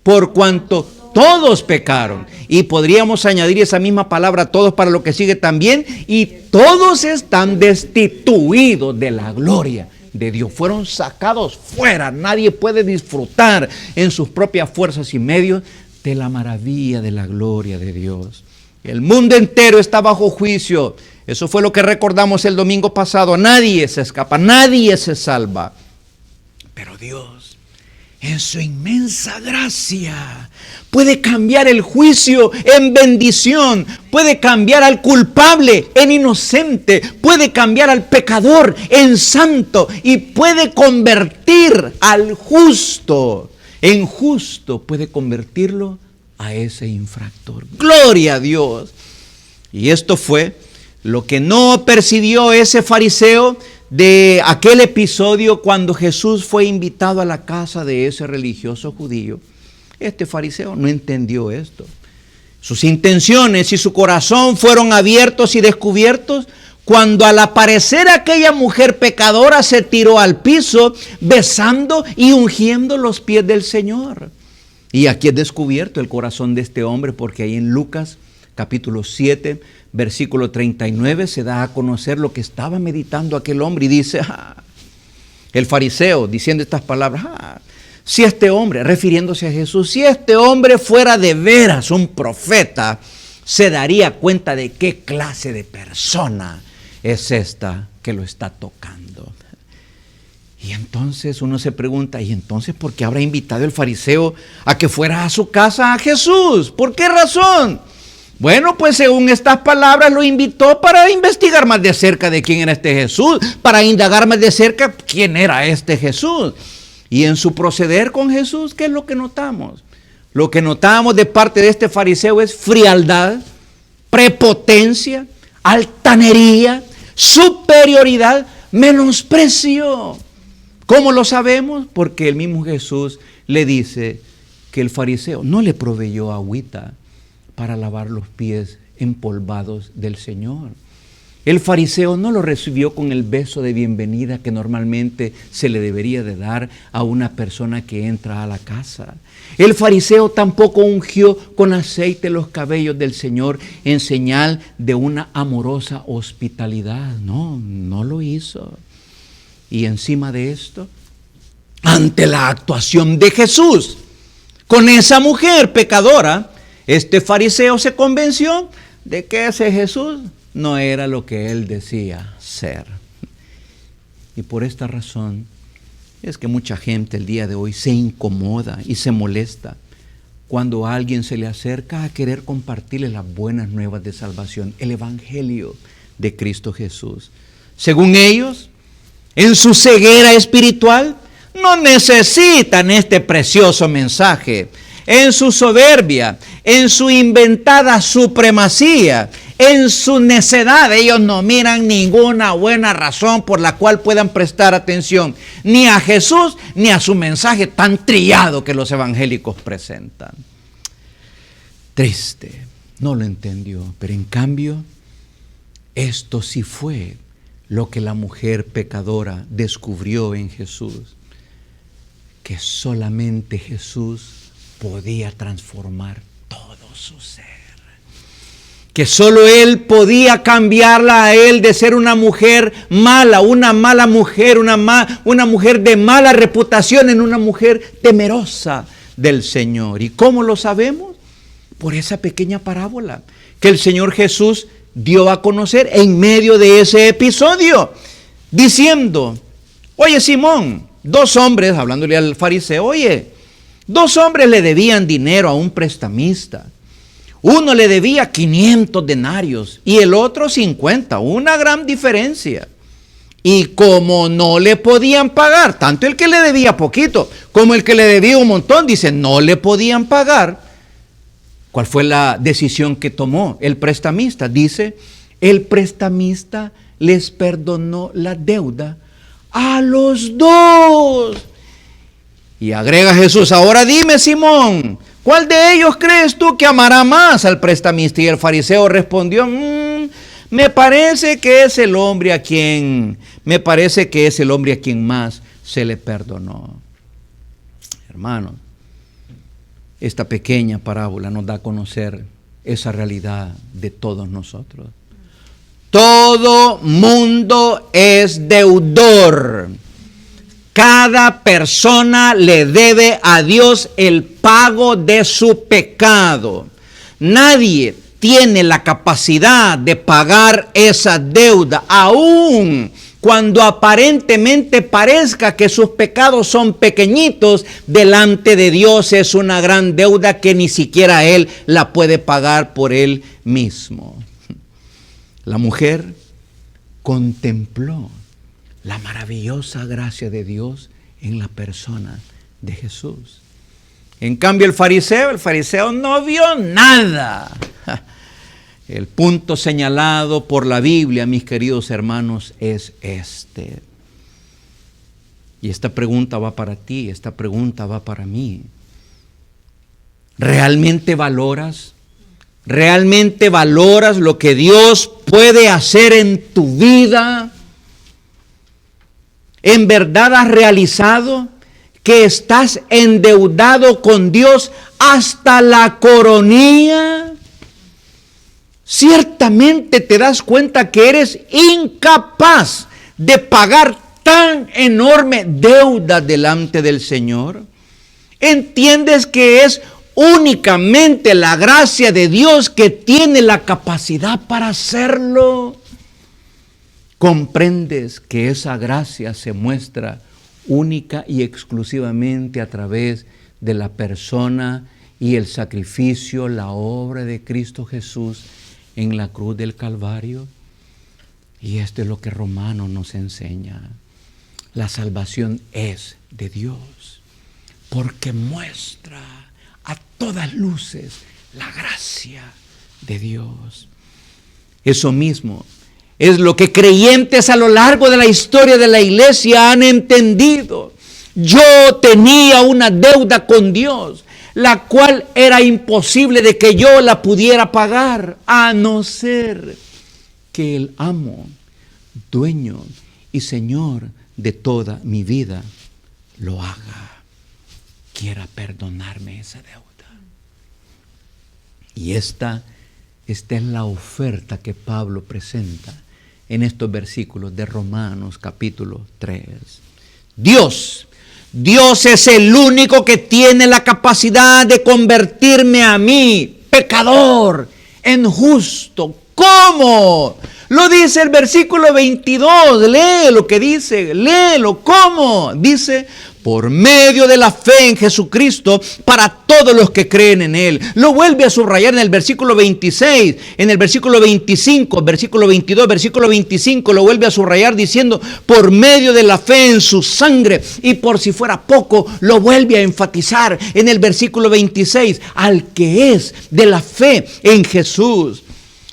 Por cuanto todos pecaron. Y podríamos añadir esa misma palabra todos para lo que sigue también. Y todos están destituidos de la gloria de Dios. Fueron sacados fuera. Nadie puede disfrutar en sus propias fuerzas y medios de la maravilla de la gloria de Dios. El mundo entero está bajo juicio. Eso fue lo que recordamos el domingo pasado. Nadie se escapa, nadie se salva. Pero Dios, en su inmensa gracia, puede cambiar el juicio en bendición, puede cambiar al culpable en inocente, puede cambiar al pecador en santo y puede convertir al justo en justo, puede convertirlo a ese infractor. Gloria a Dios. Y esto fue lo que no percibió ese fariseo de aquel episodio cuando Jesús fue invitado a la casa de ese religioso judío. Este fariseo no entendió esto. Sus intenciones y su corazón fueron abiertos y descubiertos cuando al aparecer aquella mujer pecadora se tiró al piso besando y ungiendo los pies del Señor. Y aquí es descubierto el corazón de este hombre, porque ahí en Lucas capítulo 7, versículo 39, se da a conocer lo que estaba meditando aquel hombre y dice, el fariseo diciendo estas palabras, si este hombre, refiriéndose a Jesús, si este hombre fuera de veras un profeta, se daría cuenta de qué clase de persona es esta que lo está tocando. Y entonces uno se pregunta, ¿y entonces por qué habrá invitado el fariseo a que fuera a su casa a Jesús? ¿Por qué razón? Bueno, pues según estas palabras lo invitó para investigar más de cerca de quién era este Jesús, para indagar más de cerca quién era este Jesús. Y en su proceder con Jesús, ¿qué es lo que notamos? Lo que notamos de parte de este fariseo es frialdad, prepotencia, altanería, superioridad, menosprecio. ¿Cómo lo sabemos? Porque el mismo Jesús le dice que el fariseo no le proveyó agüita para lavar los pies empolvados del Señor. El fariseo no lo recibió con el beso de bienvenida que normalmente se le debería de dar a una persona que entra a la casa. El fariseo tampoco ungió con aceite los cabellos del Señor en señal de una amorosa hospitalidad. No lo hizo. Y encima de esto, ante la actuación de Jesús con esa mujer pecadora, este fariseo se convenció de que ese Jesús no era lo que él decía ser. Y por esta razón es que mucha gente el día de hoy se incomoda y se molesta cuando a alguien se le acerca a querer compartirle las buenas nuevas de salvación, el evangelio de Cristo Jesús. Según ellos, en su ceguera espiritual, no necesitan este precioso mensaje. En su soberbia, en su inventada supremacía, en su necedad, ellos no miran ninguna buena razón por la cual puedan prestar atención ni a Jesús ni a su mensaje tan trillado que los evangélicos presentan. Triste, no lo entendió, pero en cambio, esto sí fue lo que la mujer pecadora descubrió en Jesús, que solamente Jesús podía transformar todo su ser, que solo Él podía cambiarla a Él de ser una mujer mala, una mala mujer, una mujer de mala reputación, en una mujer temerosa del Señor. ¿Y cómo lo sabemos? Por esa pequeña parábola que el Señor Jesús dio a conocer en medio de ese episodio, diciendo: oye, Simón, dos hombres, hablándole al fariseo, dos hombres le debían dinero a un prestamista. Uno le debía 500 denarios y el otro 50, una gran diferencia. Y como no le podían pagar, tanto el que le debía poquito como el que le debía un montón, dice, no le podían pagar. ¿Cuál fue la decisión que tomó el prestamista? Dice, el prestamista les perdonó la deuda a los dos. Y agrega Jesús, ahora dime, Simón, ¿cuál de ellos crees tú que amará más al prestamista? Y el fariseo respondió, me parece que es el hombre a quien más se le perdonó. Hermanos, esta pequeña parábola nos da a conocer esa realidad de todos nosotros. Todo mundo es deudor. Cada persona le debe a Dios el pago de su pecado. Nadie tiene la capacidad de pagar esa deuda, aun cuando aparentemente parezca que sus pecados son pequeñitos. Delante de Dios es una gran deuda que ni siquiera Él la puede pagar por Él mismo. La mujer contempló la maravillosa gracia de Dios en la persona de Jesús. En cambio el fariseo no vio nada. El punto señalado por la Biblia, mis queridos hermanos, es este. Y esta pregunta va para ti, esta pregunta va para mí. ¿Realmente valoras lo que Dios puede hacer en tu vida? ¿En verdad has realizado que estás endeudado con Dios hasta la coronilla? Ciertamente te das cuenta que eres incapaz de pagar tan enorme deuda delante del Señor. ¿Entiendes que es únicamente la gracia de Dios que tiene la capacidad para hacerlo? Comprendes que esa gracia se muestra única y exclusivamente a través de la persona y el sacrificio, la obra de Cristo Jesús en la cruz del Calvario. Y esto es lo que Romanos nos enseña. La salvación es de Dios, porque muestra a todas luces la gracia de Dios. Eso mismo es lo que creyentes a lo largo de la historia de la iglesia han entendido. Yo tenía una deuda con Dios, la cual era imposible de que yo la pudiera pagar, a no ser que el amo, dueño y Señor de toda mi vida lo haga, quiera perdonarme esa deuda. Y esta es la oferta que Pablo presenta en estos versículos de Romanos capítulo 3. Dios es el único que tiene la capacidad de convertirme a mí, pecador, en justo. ¿Cómo? Lo dice el versículo 22, lee lo que dice, léelo. ¿Cómo? Dice, por medio de la fe en Jesucristo para todos los que creen en Él. Lo vuelve a subrayar en el versículo 26, en el versículo 25, versículo 22, versículo 25, lo vuelve a subrayar diciendo, por medio de la fe en su sangre. Y por si fuera poco, lo vuelve a enfatizar en el versículo 26, al que es de la fe en Jesús.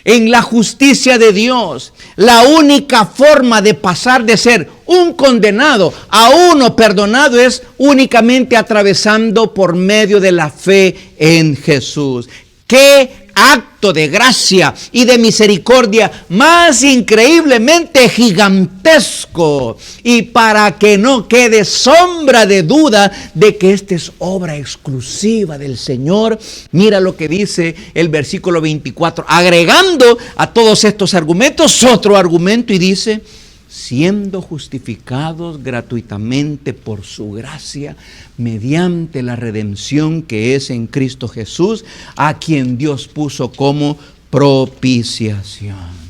En la justicia de Dios, la única forma de pasar de ser un condenado a uno perdonado es únicamente atravesando por medio de la fe en Jesús. ¡Qué acto de gracia y de misericordia más increíblemente gigantesco! Y para que no quede sombra de duda de que esta es obra exclusiva del Señor, mira lo que dice el versículo 24, agregando a todos estos argumentos otro argumento, y dice, siendo justificados gratuitamente por su gracia, mediante la redención que es en Cristo Jesús, a quien Dios puso como propiciación.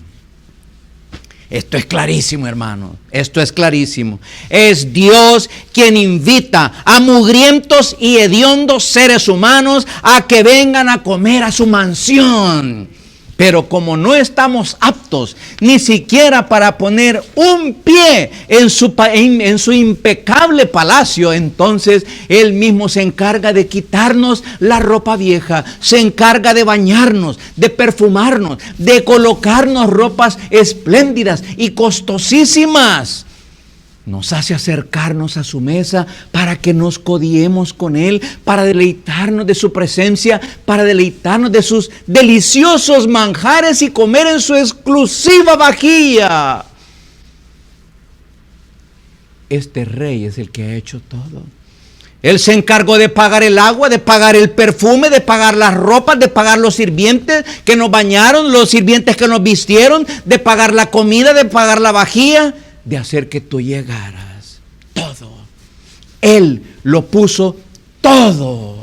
Esto es clarísimo, hermano. Esto es clarísimo. Es Dios quien invita a mugrientos y hediondos seres humanos a que vengan a comer a su mansión. Pero como no estamos aptos ni siquiera para poner un pie en su impecable palacio, entonces Él mismo se encarga de quitarnos la ropa vieja, se encarga de bañarnos, de perfumarnos, de colocarnos ropas espléndidas y costosísimas. Nos hace acercarnos a su mesa para que nos codiemos con Él, para deleitarnos de su presencia, para deleitarnos de sus deliciosos manjares y comer en su exclusiva vajilla. Este Rey es el que ha hecho todo. Él se encargó de pagar el agua, de pagar el perfume, de pagar las ropas, de pagar los sirvientes que nos bañaron, los sirvientes que nos vistieron, de pagar la comida, de pagar la vajilla, de hacer que tú llegaras. Todo. Él lo puso todo.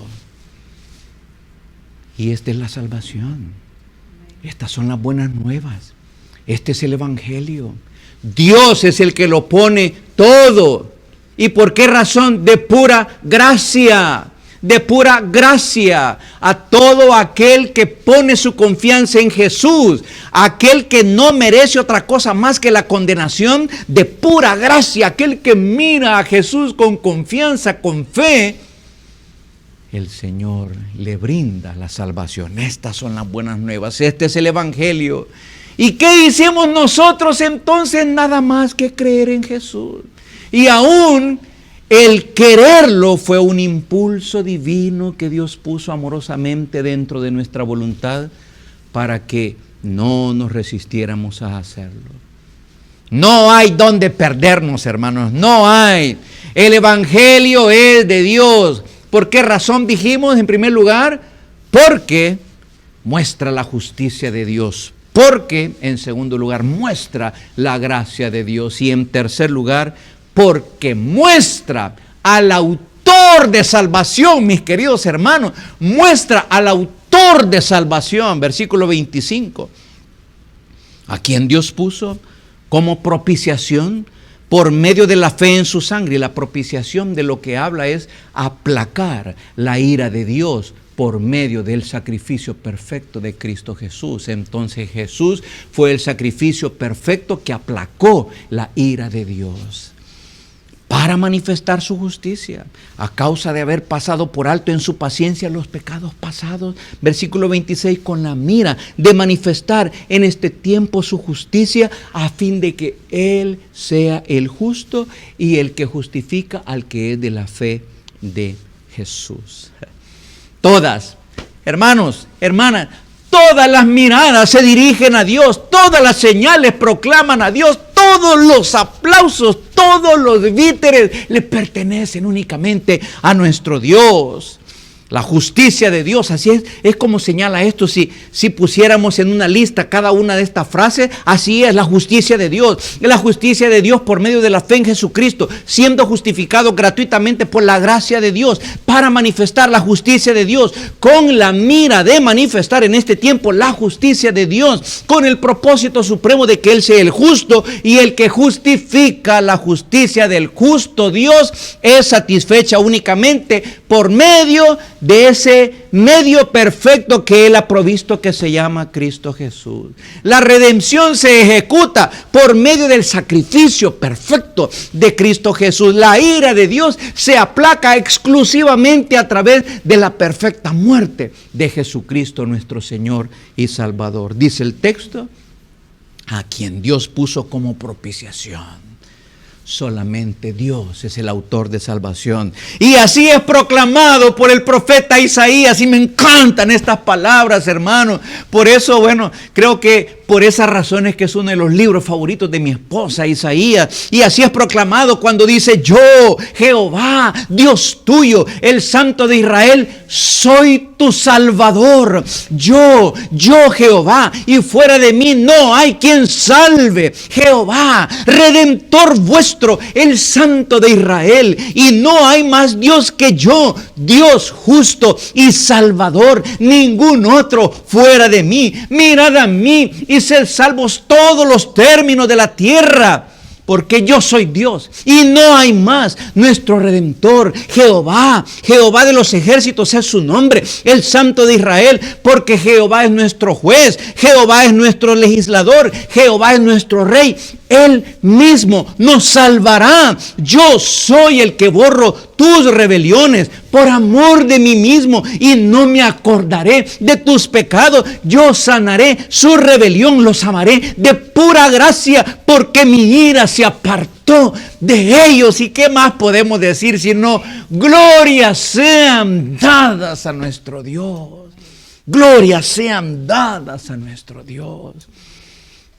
Y esta es la salvación. Estas son las buenas nuevas. Este es el Evangelio. Dios es el que lo pone todo. ¿Y por qué razón? De pura gracia. De pura gracia a todo aquel que pone su confianza en Jesús, aquel que no merece otra cosa más que la condenación, de pura gracia, aquel que mira a Jesús con confianza, con fe, el Señor le brinda la salvación. Estas son las buenas nuevas, este es el Evangelio. ¿Y qué hicimos nosotros entonces? Nada más que creer en Jesús. Y aún el quererlo fue un impulso divino que Dios puso amorosamente dentro de nuestra voluntad para que no nos resistiéramos a hacerlo. No hay donde perdernos, hermanos, no hay. El Evangelio es de Dios. ¿Por qué razón dijimos en primer lugar? Porque muestra la justicia de Dios. Porque en segundo lugar muestra la gracia de Dios. Y en tercer lugar, porque muestra al autor de salvación, mis queridos hermanos, muestra al autor de salvación, versículo 25, a quien Dios puso como propiciación por medio de la fe en su sangre. Y la propiciación de lo que habla es aplacar la ira de Dios por medio del sacrificio perfecto de Cristo Jesús. Entonces Jesús fue el sacrificio perfecto que aplacó la ira de Dios para manifestar su justicia, a causa de haber pasado por alto en su paciencia los pecados pasados. Versículo 26, con la mira de manifestar en este tiempo su justicia, a fin de que Él sea el justo y el que justifica al que es de la fe de Jesús. Todas, hermanos, hermanas, todas las miradas se dirigen a Dios, todas las señales proclaman a Dios, todos los aplausos, todos los víteres le pertenecen únicamente a nuestro Dios. La justicia de Dios, así es como señala esto. Si pusiéramos en una lista cada una de estas frases, así es la justicia de Dios. Es la justicia de Dios por medio de la fe en Jesucristo, siendo justificado gratuitamente por la gracia de Dios, para manifestar la justicia de Dios, con la mira de manifestar en este tiempo la justicia de Dios, con el propósito supremo de que Él sea el justo y el que justifica. La justicia del justo Dios es satisfecha únicamente por medio de ese medio perfecto que Él ha provisto, que se llama Cristo Jesús. La redención se ejecuta por medio del sacrificio perfecto de Cristo Jesús. La ira de Dios se aplaca exclusivamente a través de la perfecta muerte de Jesucristo, nuestro Señor y Salvador. Dice el texto, a quien Dios puso como propiciación. Solamente Dios es el autor de salvación. Y así es proclamado por el profeta Isaías. Y me encantan estas palabras, hermanos. Por eso, creo que por esas razones que es uno de los libros favoritos de mi esposa, Isaías. Y así es proclamado cuando dice: yo, Jehová, Dios tuyo, el Santo de Israel, soy tu Salvador. Yo, Jehová, y fuera de mí no hay quien salve. Jehová, Redentor vuestro, el Santo de Israel, y no hay más Dios que yo, Dios justo y Salvador, ningún otro fuera de mí. Mirad a mí y sed salvos todos los términos de la tierra, porque yo soy Dios y no hay más. Nuestro Redentor, Jehová de los ejércitos es su nombre, el Santo de Israel, porque Jehová es nuestro juez, Jehová es nuestro legislador, Jehová es nuestro rey. Él mismo nos salvará. Yo soy el que borro tus rebeliones por amor de mí mismo, y no me acordaré de tus pecados. Yo sanaré su rebelión, los amaré de pura gracia, porque mi ira se apartó de ellos. ¿Y qué más podemos decir sino gloria sean dadas a nuestro Dios? Gloria sean dadas a nuestro Dios.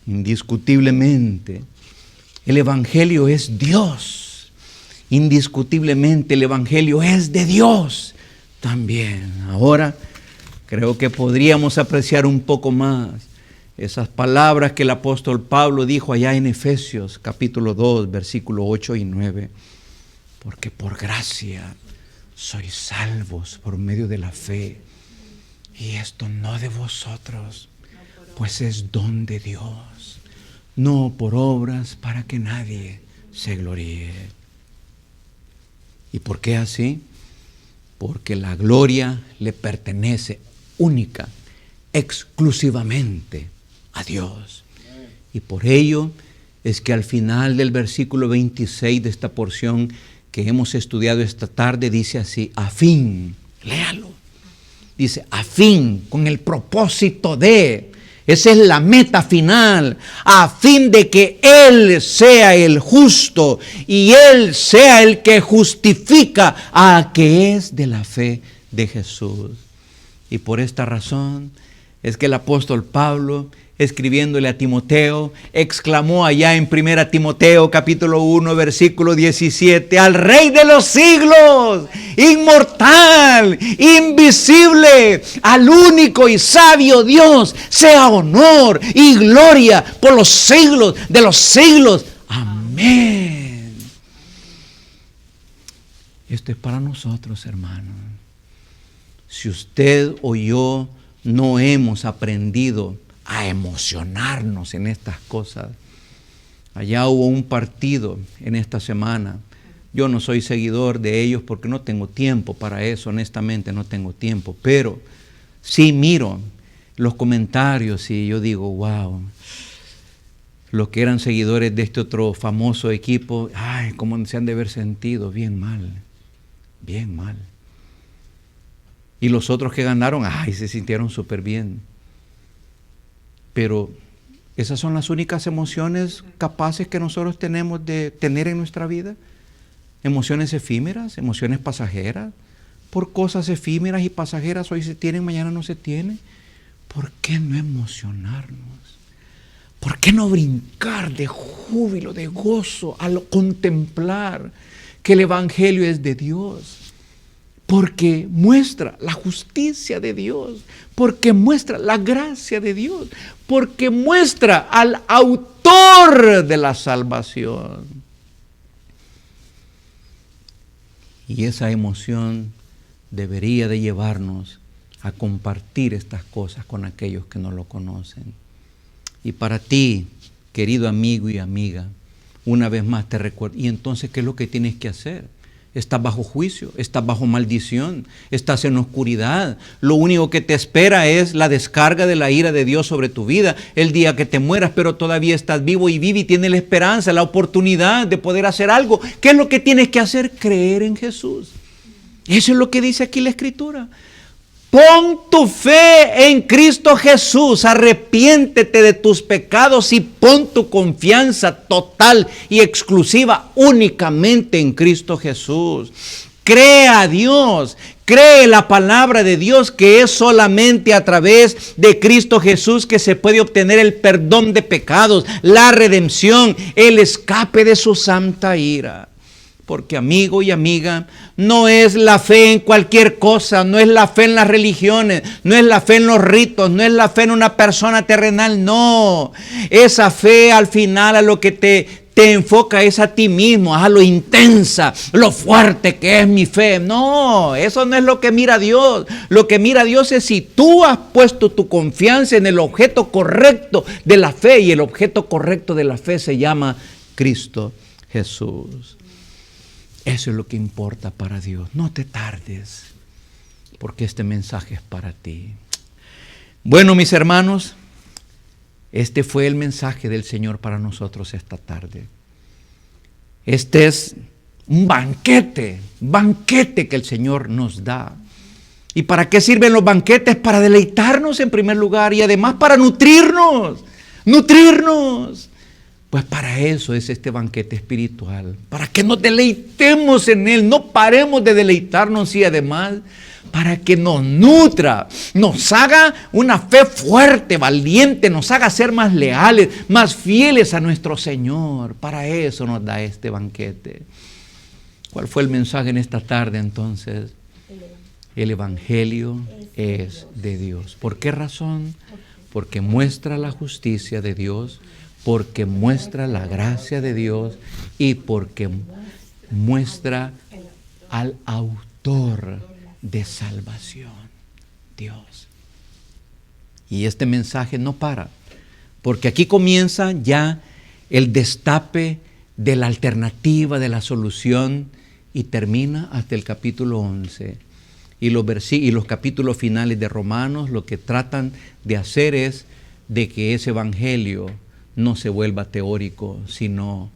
Indiscutiblemente, el Evangelio es Dios. Indiscutiblemente, el Evangelio es de Dios también. Ahora, creo que podríamos apreciar un poco más esas palabras que el apóstol Pablo dijo allá en Efesios, capítulo 2, versículo 8 y 9. Porque por gracia sois salvos por medio de la fe. Y esto no de vosotros, pues es don de Dios, no por obras, para que nadie se gloríe. ¿Y por qué así? Porque la gloria le pertenece única, exclusivamente a Dios. Y por ello es que al final del versículo 26 de esta porción que hemos estudiado esta tarde, dice así: a fin, léalo. Dice, a fin, con el propósito de, esa es la meta final, a fin de que Él sea el justo y Él sea el que justifica a que es de la fe de Jesús. Y por esta razón es que el apóstol Pablo, escribiéndole a Timoteo, exclamó allá en 1 Timoteo capítulo 1 versículo 17: al Rey de los siglos, inmortal, invisible, al único y sabio Dios, sea honor y gloria por los siglos de los siglos. Amén. Esto es para nosotros, hermanos. Si usted o yo no hemos aprendido a emocionarnos en estas cosas, Allá hubo un partido en esta semana. Yo no soy seguidor de ellos porque no tengo tiempo para eso, honestamente no tengo tiempo. Pero sí miro los comentarios y yo digo, wow, los que eran seguidores de este otro famoso equipo, ay, cómo se han de haber sentido, bien mal, bien mal. Y los otros que ganaron, ay, se sintieron súper bien. Pero esas son las únicas emociones capaces que nosotros tenemos de tener en nuestra vida. Emociones efímeras, emociones pasajeras, por cosas efímeras y pasajeras, hoy se tienen, mañana no se tienen. ¿Por qué no emocionarnos? ¿Por qué no brincar de júbilo, de gozo al contemplar que el Evangelio es de Dios? Porque muestra la justicia de Dios, porque muestra la gracia de Dios, porque muestra al autor de la salvación. Y esa emoción debería de llevarnos a compartir estas cosas con aquellos que no lo conocen. Y para ti, querido amigo y amiga, una vez más te recuerdo, ¿y entonces qué es lo que tienes que hacer? Estás bajo juicio, estás bajo maldición, estás en oscuridad. Lo único que te espera es la descarga de la ira de Dios sobre tu vida el día que te mueras, pero todavía estás vivo y vive y tienes la esperanza, la oportunidad de poder hacer algo. ¿Qué es lo que tienes que hacer? Creer en Jesús. Eso es lo que dice aquí la Escritura. Pon tu fe en Cristo Jesús, arrepiéntete de tus pecados y pon tu confianza total y exclusiva únicamente en Cristo Jesús. Cree a Dios, cree la palabra de Dios que es solamente a través de Cristo Jesús que se puede obtener el perdón de pecados, la redención, el escape de su santa ira. Porque amigo y amiga, no es la fe en cualquier cosa, no es la fe en las religiones, no es la fe en los ritos, no es la fe en una persona terrenal, no. Esa fe al final a lo que te enfoca es a ti mismo, a lo intensa, lo fuerte que es mi fe. No, eso no es lo que mira Dios. Lo que mira Dios es si tú has puesto tu confianza en el objeto correcto de la fe, y el objeto correcto de la fe se llama Cristo Jesús. Eso es lo que importa para Dios. No te tardes, porque este mensaje es para ti. Bueno, mis hermanos, este fue el mensaje del Señor para nosotros esta tarde. Este es un banquete que el Señor nos da. ¿Y para qué sirven los banquetes? Para deleitarnos en primer lugar y además para nutrirnos. Pues para eso es este banquete espiritual, para que nos deleitemos en Él, no paremos de deleitarnos y además para que nos nutra, nos haga una fe fuerte, valiente, nos haga ser más leales, más fieles a nuestro Señor. Para eso nos da este banquete. ¿Cuál fue el mensaje en esta tarde entonces? El Evangelio es de Dios. ¿Por qué razón? Porque muestra la justicia de Dios, porque muestra la gracia de Dios y porque muestra al autor de salvación, Dios. Y este mensaje no para, porque aquí comienza ya el destape de la alternativa, de la solución, y termina hasta el capítulo 11. Y los capítulos finales de Romanos lo que tratan de hacer es de que ese evangelio no se vuelva teórico, sino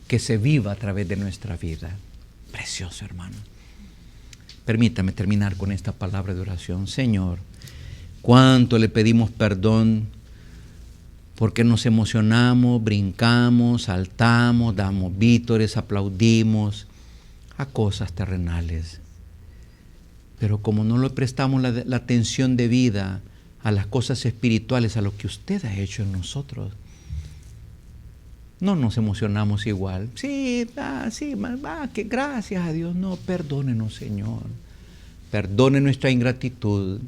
que se viva a través de nuestra vida. Precioso, hermano. Permítame terminar con esta palabra de oración. Señor, cuánto le pedimos perdón porque nos emocionamos, brincamos, saltamos, damos vítores, aplaudimos a cosas terrenales. Pero como no le prestamos la atención debida a las cosas espirituales, a lo que usted ha hecho en nosotros, no nos emocionamos igual. Sí, que gracias a Dios. No, perdónenos, Señor. Perdone nuestra ingratitud.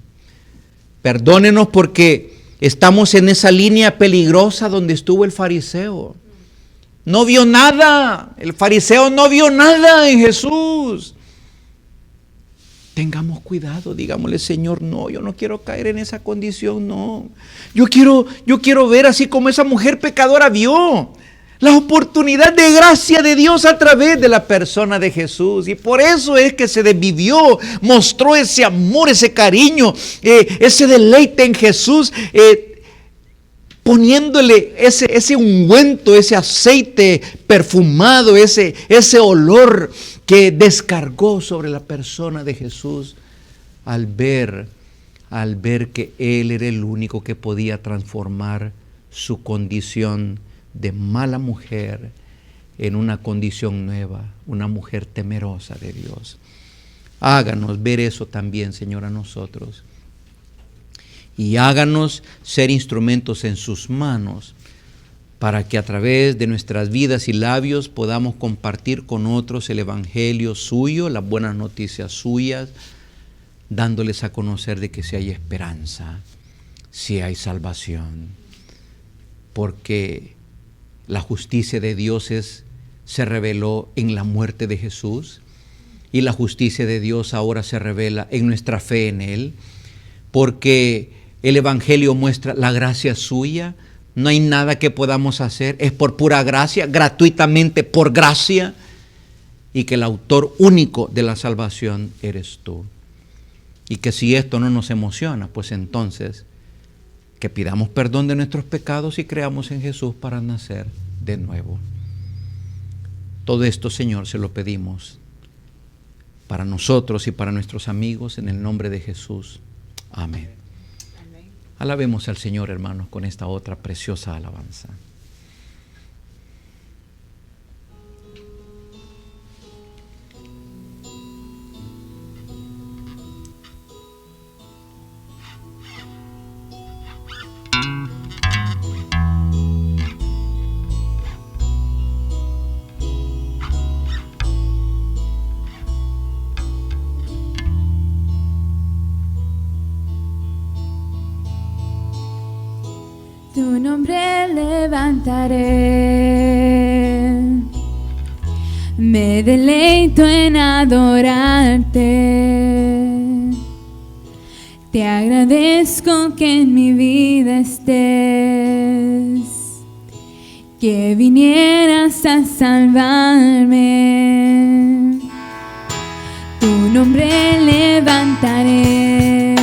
Perdónenos porque estamos en esa línea peligrosa donde estuvo el fariseo. No vio nada. El fariseo no vio nada en Jesús. Tengamos cuidado, digámosle, Señor, no, yo no quiero caer en esa condición, no. Yo quiero ver así como esa mujer pecadora vio. La oportunidad de gracia de Dios a través de la persona de Jesús. Y por eso es que se desvivió, mostró ese amor, ese cariño, ese deleite en Jesús, poniéndole ese ungüento, ese aceite perfumado, ese olor que descargó sobre la persona de Jesús al ver que Él era el único que podía transformar su condición de mala mujer en una condición nueva, una mujer temerosa de Dios. Háganos ver eso también, Señor, a nosotros. Y háganos ser instrumentos en sus manos para que a través de nuestras vidas y labios podamos compartir con otros el evangelio suyo, las buenas noticias suyas, dándoles a conocer de que si hay esperanza, si hay salvación, porque la justicia de Dios se reveló en la muerte de Jesús, y la justicia de Dios ahora se revela en nuestra fe en Él, porque el evangelio muestra la gracia suya. No hay nada que podamos hacer, es por pura gracia, gratuitamente por gracia, y que el autor único de la salvación eres tú. Y que si esto no nos emociona, pues entonces que pidamos perdón de nuestros pecados y creamos en Jesús para nacer de nuevo. Todo esto, Señor, se lo pedimos para nosotros y para nuestros amigos en el nombre de Jesús. Amén. Amén. Alabemos al Señor, hermanos, con esta otra preciosa alabanza. Tu nombre levantaré, me deleito en adorarte. Te agradezco que en mi vida estés, que vinieras a salvarme. Tu nombre levantaré,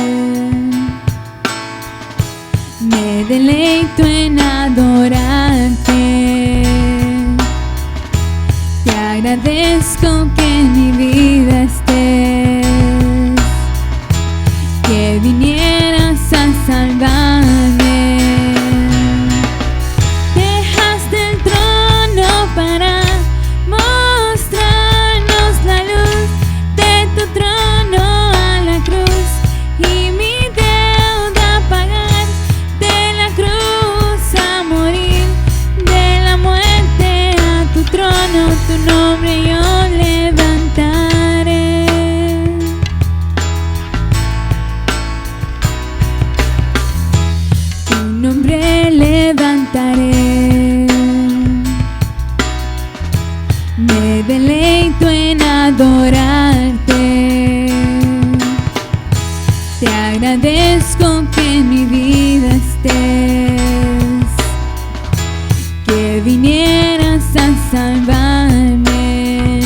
me deleito en adorarte. Te agradezco que en mi vida estés, que vinieras a salvarme. Dejaste el trono para mostrarnos la luz de tu trono a la cruz, y mi deuda pagar, de la cruz a morir, de la muerte a tu trono. Tu nombre yo levantaré. Tu nombre levantaré, me deleito en adorarte. Te agradezco que en mi vida estés, que vinieras a salvarme.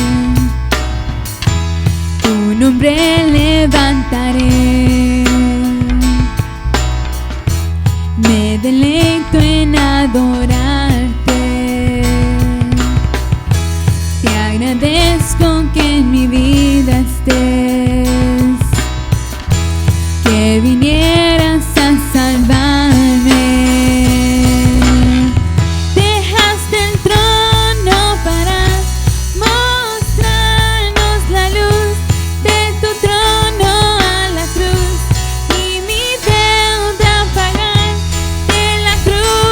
Tu nombre levantaré, me deleito en adorarte. Te agradezco que en mi vida estés, que vinieras a salvarme. Dejaste el trono para mostrarnos la luz de tu trono a la cruz, y mi deuda pagar, de la cruz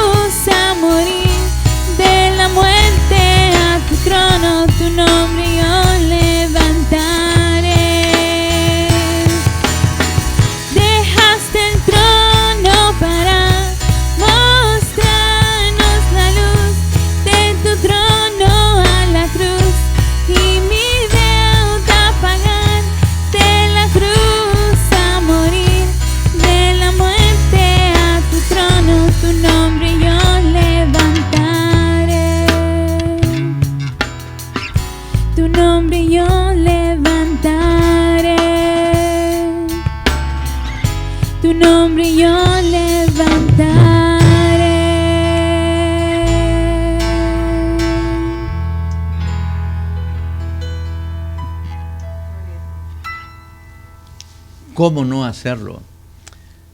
¿Cómo no hacerlo?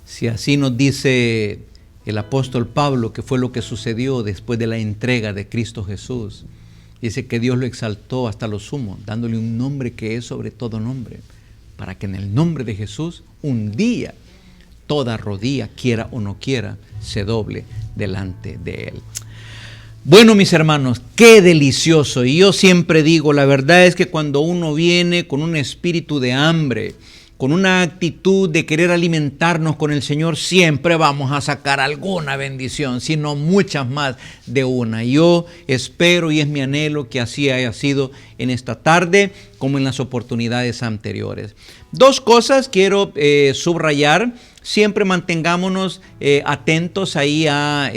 Si así nos dice el apóstol Pablo, que fue lo que sucedió después de la entrega de Cristo Jesús. Dice que Dios lo exaltó hasta lo sumo, dándole un nombre que es sobre todo nombre, para que en el nombre de Jesús un día toda rodilla, quiera o no quiera, se doble delante de Él. Bueno, mis hermanos, qué delicioso. Y yo siempre digo, la verdad es que cuando uno viene con un espíritu de hambre, con una actitud de querer alimentarnos con el Señor, siempre vamos a sacar alguna bendición, sino muchas más de una. Yo espero y es mi anhelo que así haya sido en esta tarde como en las oportunidades anteriores. Dos cosas quiero subrayar. Siempre mantengámonos atentos ahí a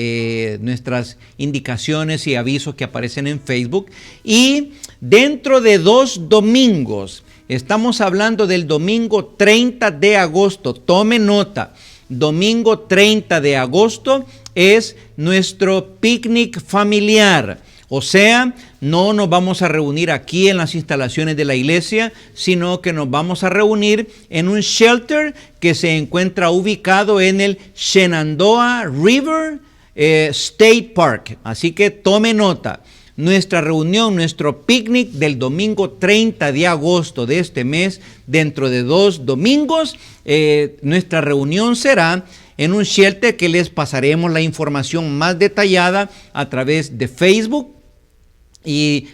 nuestras indicaciones y avisos que aparecen en Facebook. Y dentro de 2 domingos, estamos hablando del domingo 30 de agosto. Tome nota. Domingo 30 de agosto es nuestro picnic familiar. O sea, no nos vamos a reunir aquí en las instalaciones de la iglesia, sino que nos vamos a reunir en un shelter que se encuentra ubicado en el Shenandoah River State Park. Así que tome nota. Nuestra reunión, nuestro picnic del domingo 30 de agosto de este mes, dentro de 2 domingos, nuestra reunión será en un shelter que les pasaremos la información más detallada a través de Facebook.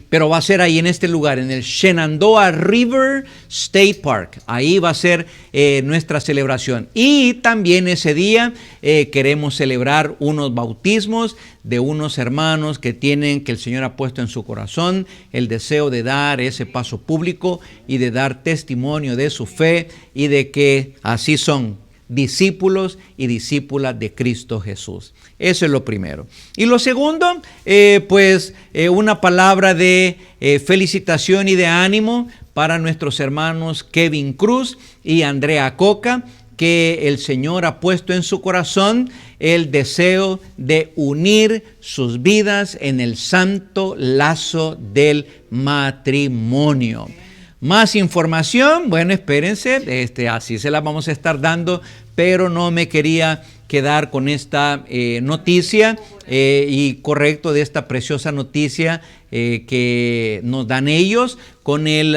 Pero va a ser ahí en este lugar, en el Shenandoah River State Park. Ahí va a ser nuestra celebración. Y también ese día queremos celebrar unos bautismos de unos hermanos que el Señor ha puesto en su corazón el deseo de dar ese paso público y de dar testimonio de su fe y de que así son discípulos y discípulas de Cristo Jesús. Eso es lo primero. Y lo segundo, una palabra de felicitación y de ánimo para nuestros hermanos Kevin Cruz y Andrea Coca, que el Señor ha puesto en su corazón el deseo de unir sus vidas en el santo lazo del matrimonio. Más información, bueno, espérense, así se la vamos a estar dando, pero no me quería quedar con esta noticia y correcto de esta preciosa noticia que nos dan ellos con el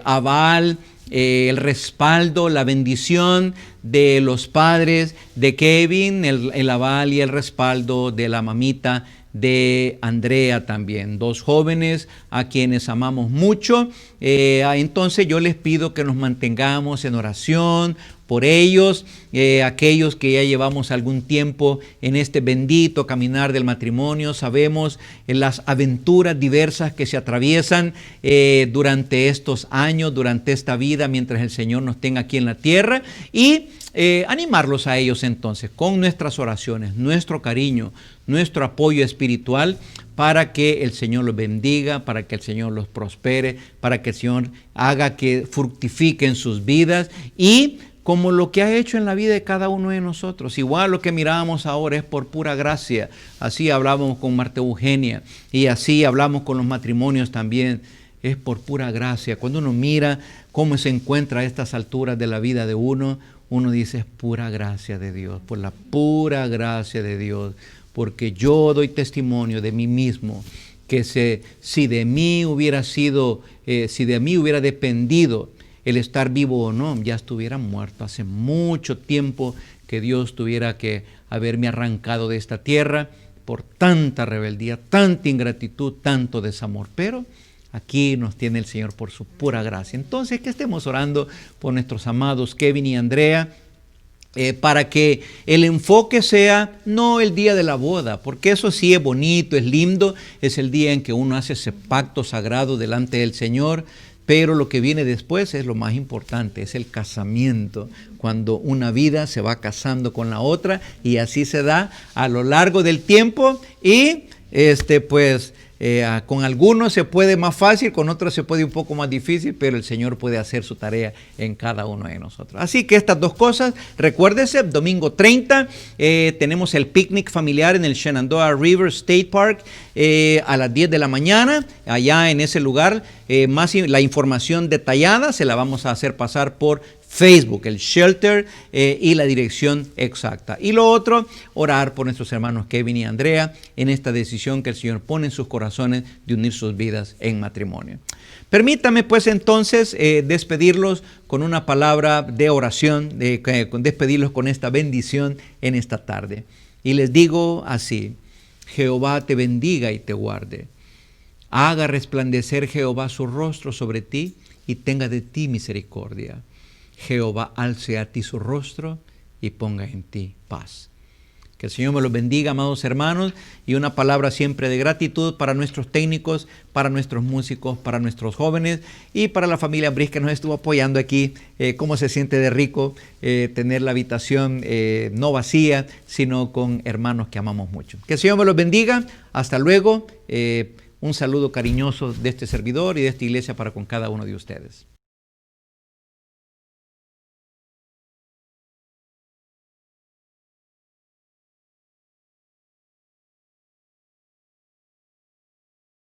aval, el respaldo, la bendición de los padres de Kevin, el aval y el respaldo de la mamita de Andrea también, 2 jóvenes a quienes amamos mucho. Entonces yo les pido que nos mantengamos en oración por ellos, aquellos que ya llevamos algún tiempo en este bendito caminar del matrimonio. Sabemos las aventuras diversas que se atraviesan durante estos años, durante esta vida, mientras el Señor nos tenga aquí en la tierra, y animarlos a ellos entonces con nuestras oraciones, nuestro cariño, nuestro apoyo espiritual, para que el Señor los bendiga, para que el Señor los prospere, para que el Señor haga que fructifiquen sus vidas, y como lo que ha hecho en la vida de cada uno de nosotros. Igual lo que mirábamos ahora es por pura gracia. Así hablábamos con Marta Eugenia y así hablamos con los matrimonios también. Es por pura gracia. Cuando uno mira cómo se encuentra a estas alturas de la vida de uno dice, es pura gracia de Dios, por la pura gracia de Dios. Porque yo doy testimonio de mí mismo, que si de mí hubiera dependido el estar vivo o no, ya estuviera muerto hace mucho tiempo, que Dios tuviera que haberme arrancado de esta tierra por tanta rebeldía, tanta ingratitud, tanto desamor. Pero aquí nos tiene el Señor por su pura gracia. Entonces, que estemos orando por nuestros amados Kevin y Andrea, para que el enfoque sea no el día de la boda, porque eso sí es bonito, es lindo, es el día en que uno hace ese pacto sagrado delante del Señor, pero lo que viene después es lo más importante, es el casamiento, cuando una vida se va casando con la otra, y así se da a lo largo del tiempo. Y con algunos se puede más fácil, con otros se puede un poco más difícil, pero el Señor puede hacer su tarea en cada uno de nosotros. Así que estas 2 cosas, recuérdese, domingo 30 tenemos el picnic familiar en el Shenandoah River State Park a las 10 de la mañana, allá en ese lugar. La información detallada se la vamos a hacer pasar por Facebook, el Shelter y la dirección exacta. Y lo otro, orar por nuestros hermanos Kevin y Andrea en esta decisión que el Señor pone en sus corazones de unir sus vidas en matrimonio. Permítame pues entonces despedirlos con una palabra de oración, despedirlos con esta bendición en esta tarde. Y les digo así: Jehová te bendiga y te guarde. Haga resplandecer Jehová su rostro sobre ti y tenga de ti misericordia. Jehová alce a ti su rostro y ponga en ti paz. Que el Señor me los bendiga, amados hermanos, y una palabra siempre de gratitud para nuestros técnicos, para nuestros músicos, para nuestros jóvenes y para la familia Brice que nos estuvo apoyando aquí. Cómo se siente de rico tener la habitación no vacía, sino con hermanos que amamos mucho. Que el Señor me los bendiga. Hasta luego. Un saludo cariñoso de este servidor y de esta iglesia para con cada uno de ustedes.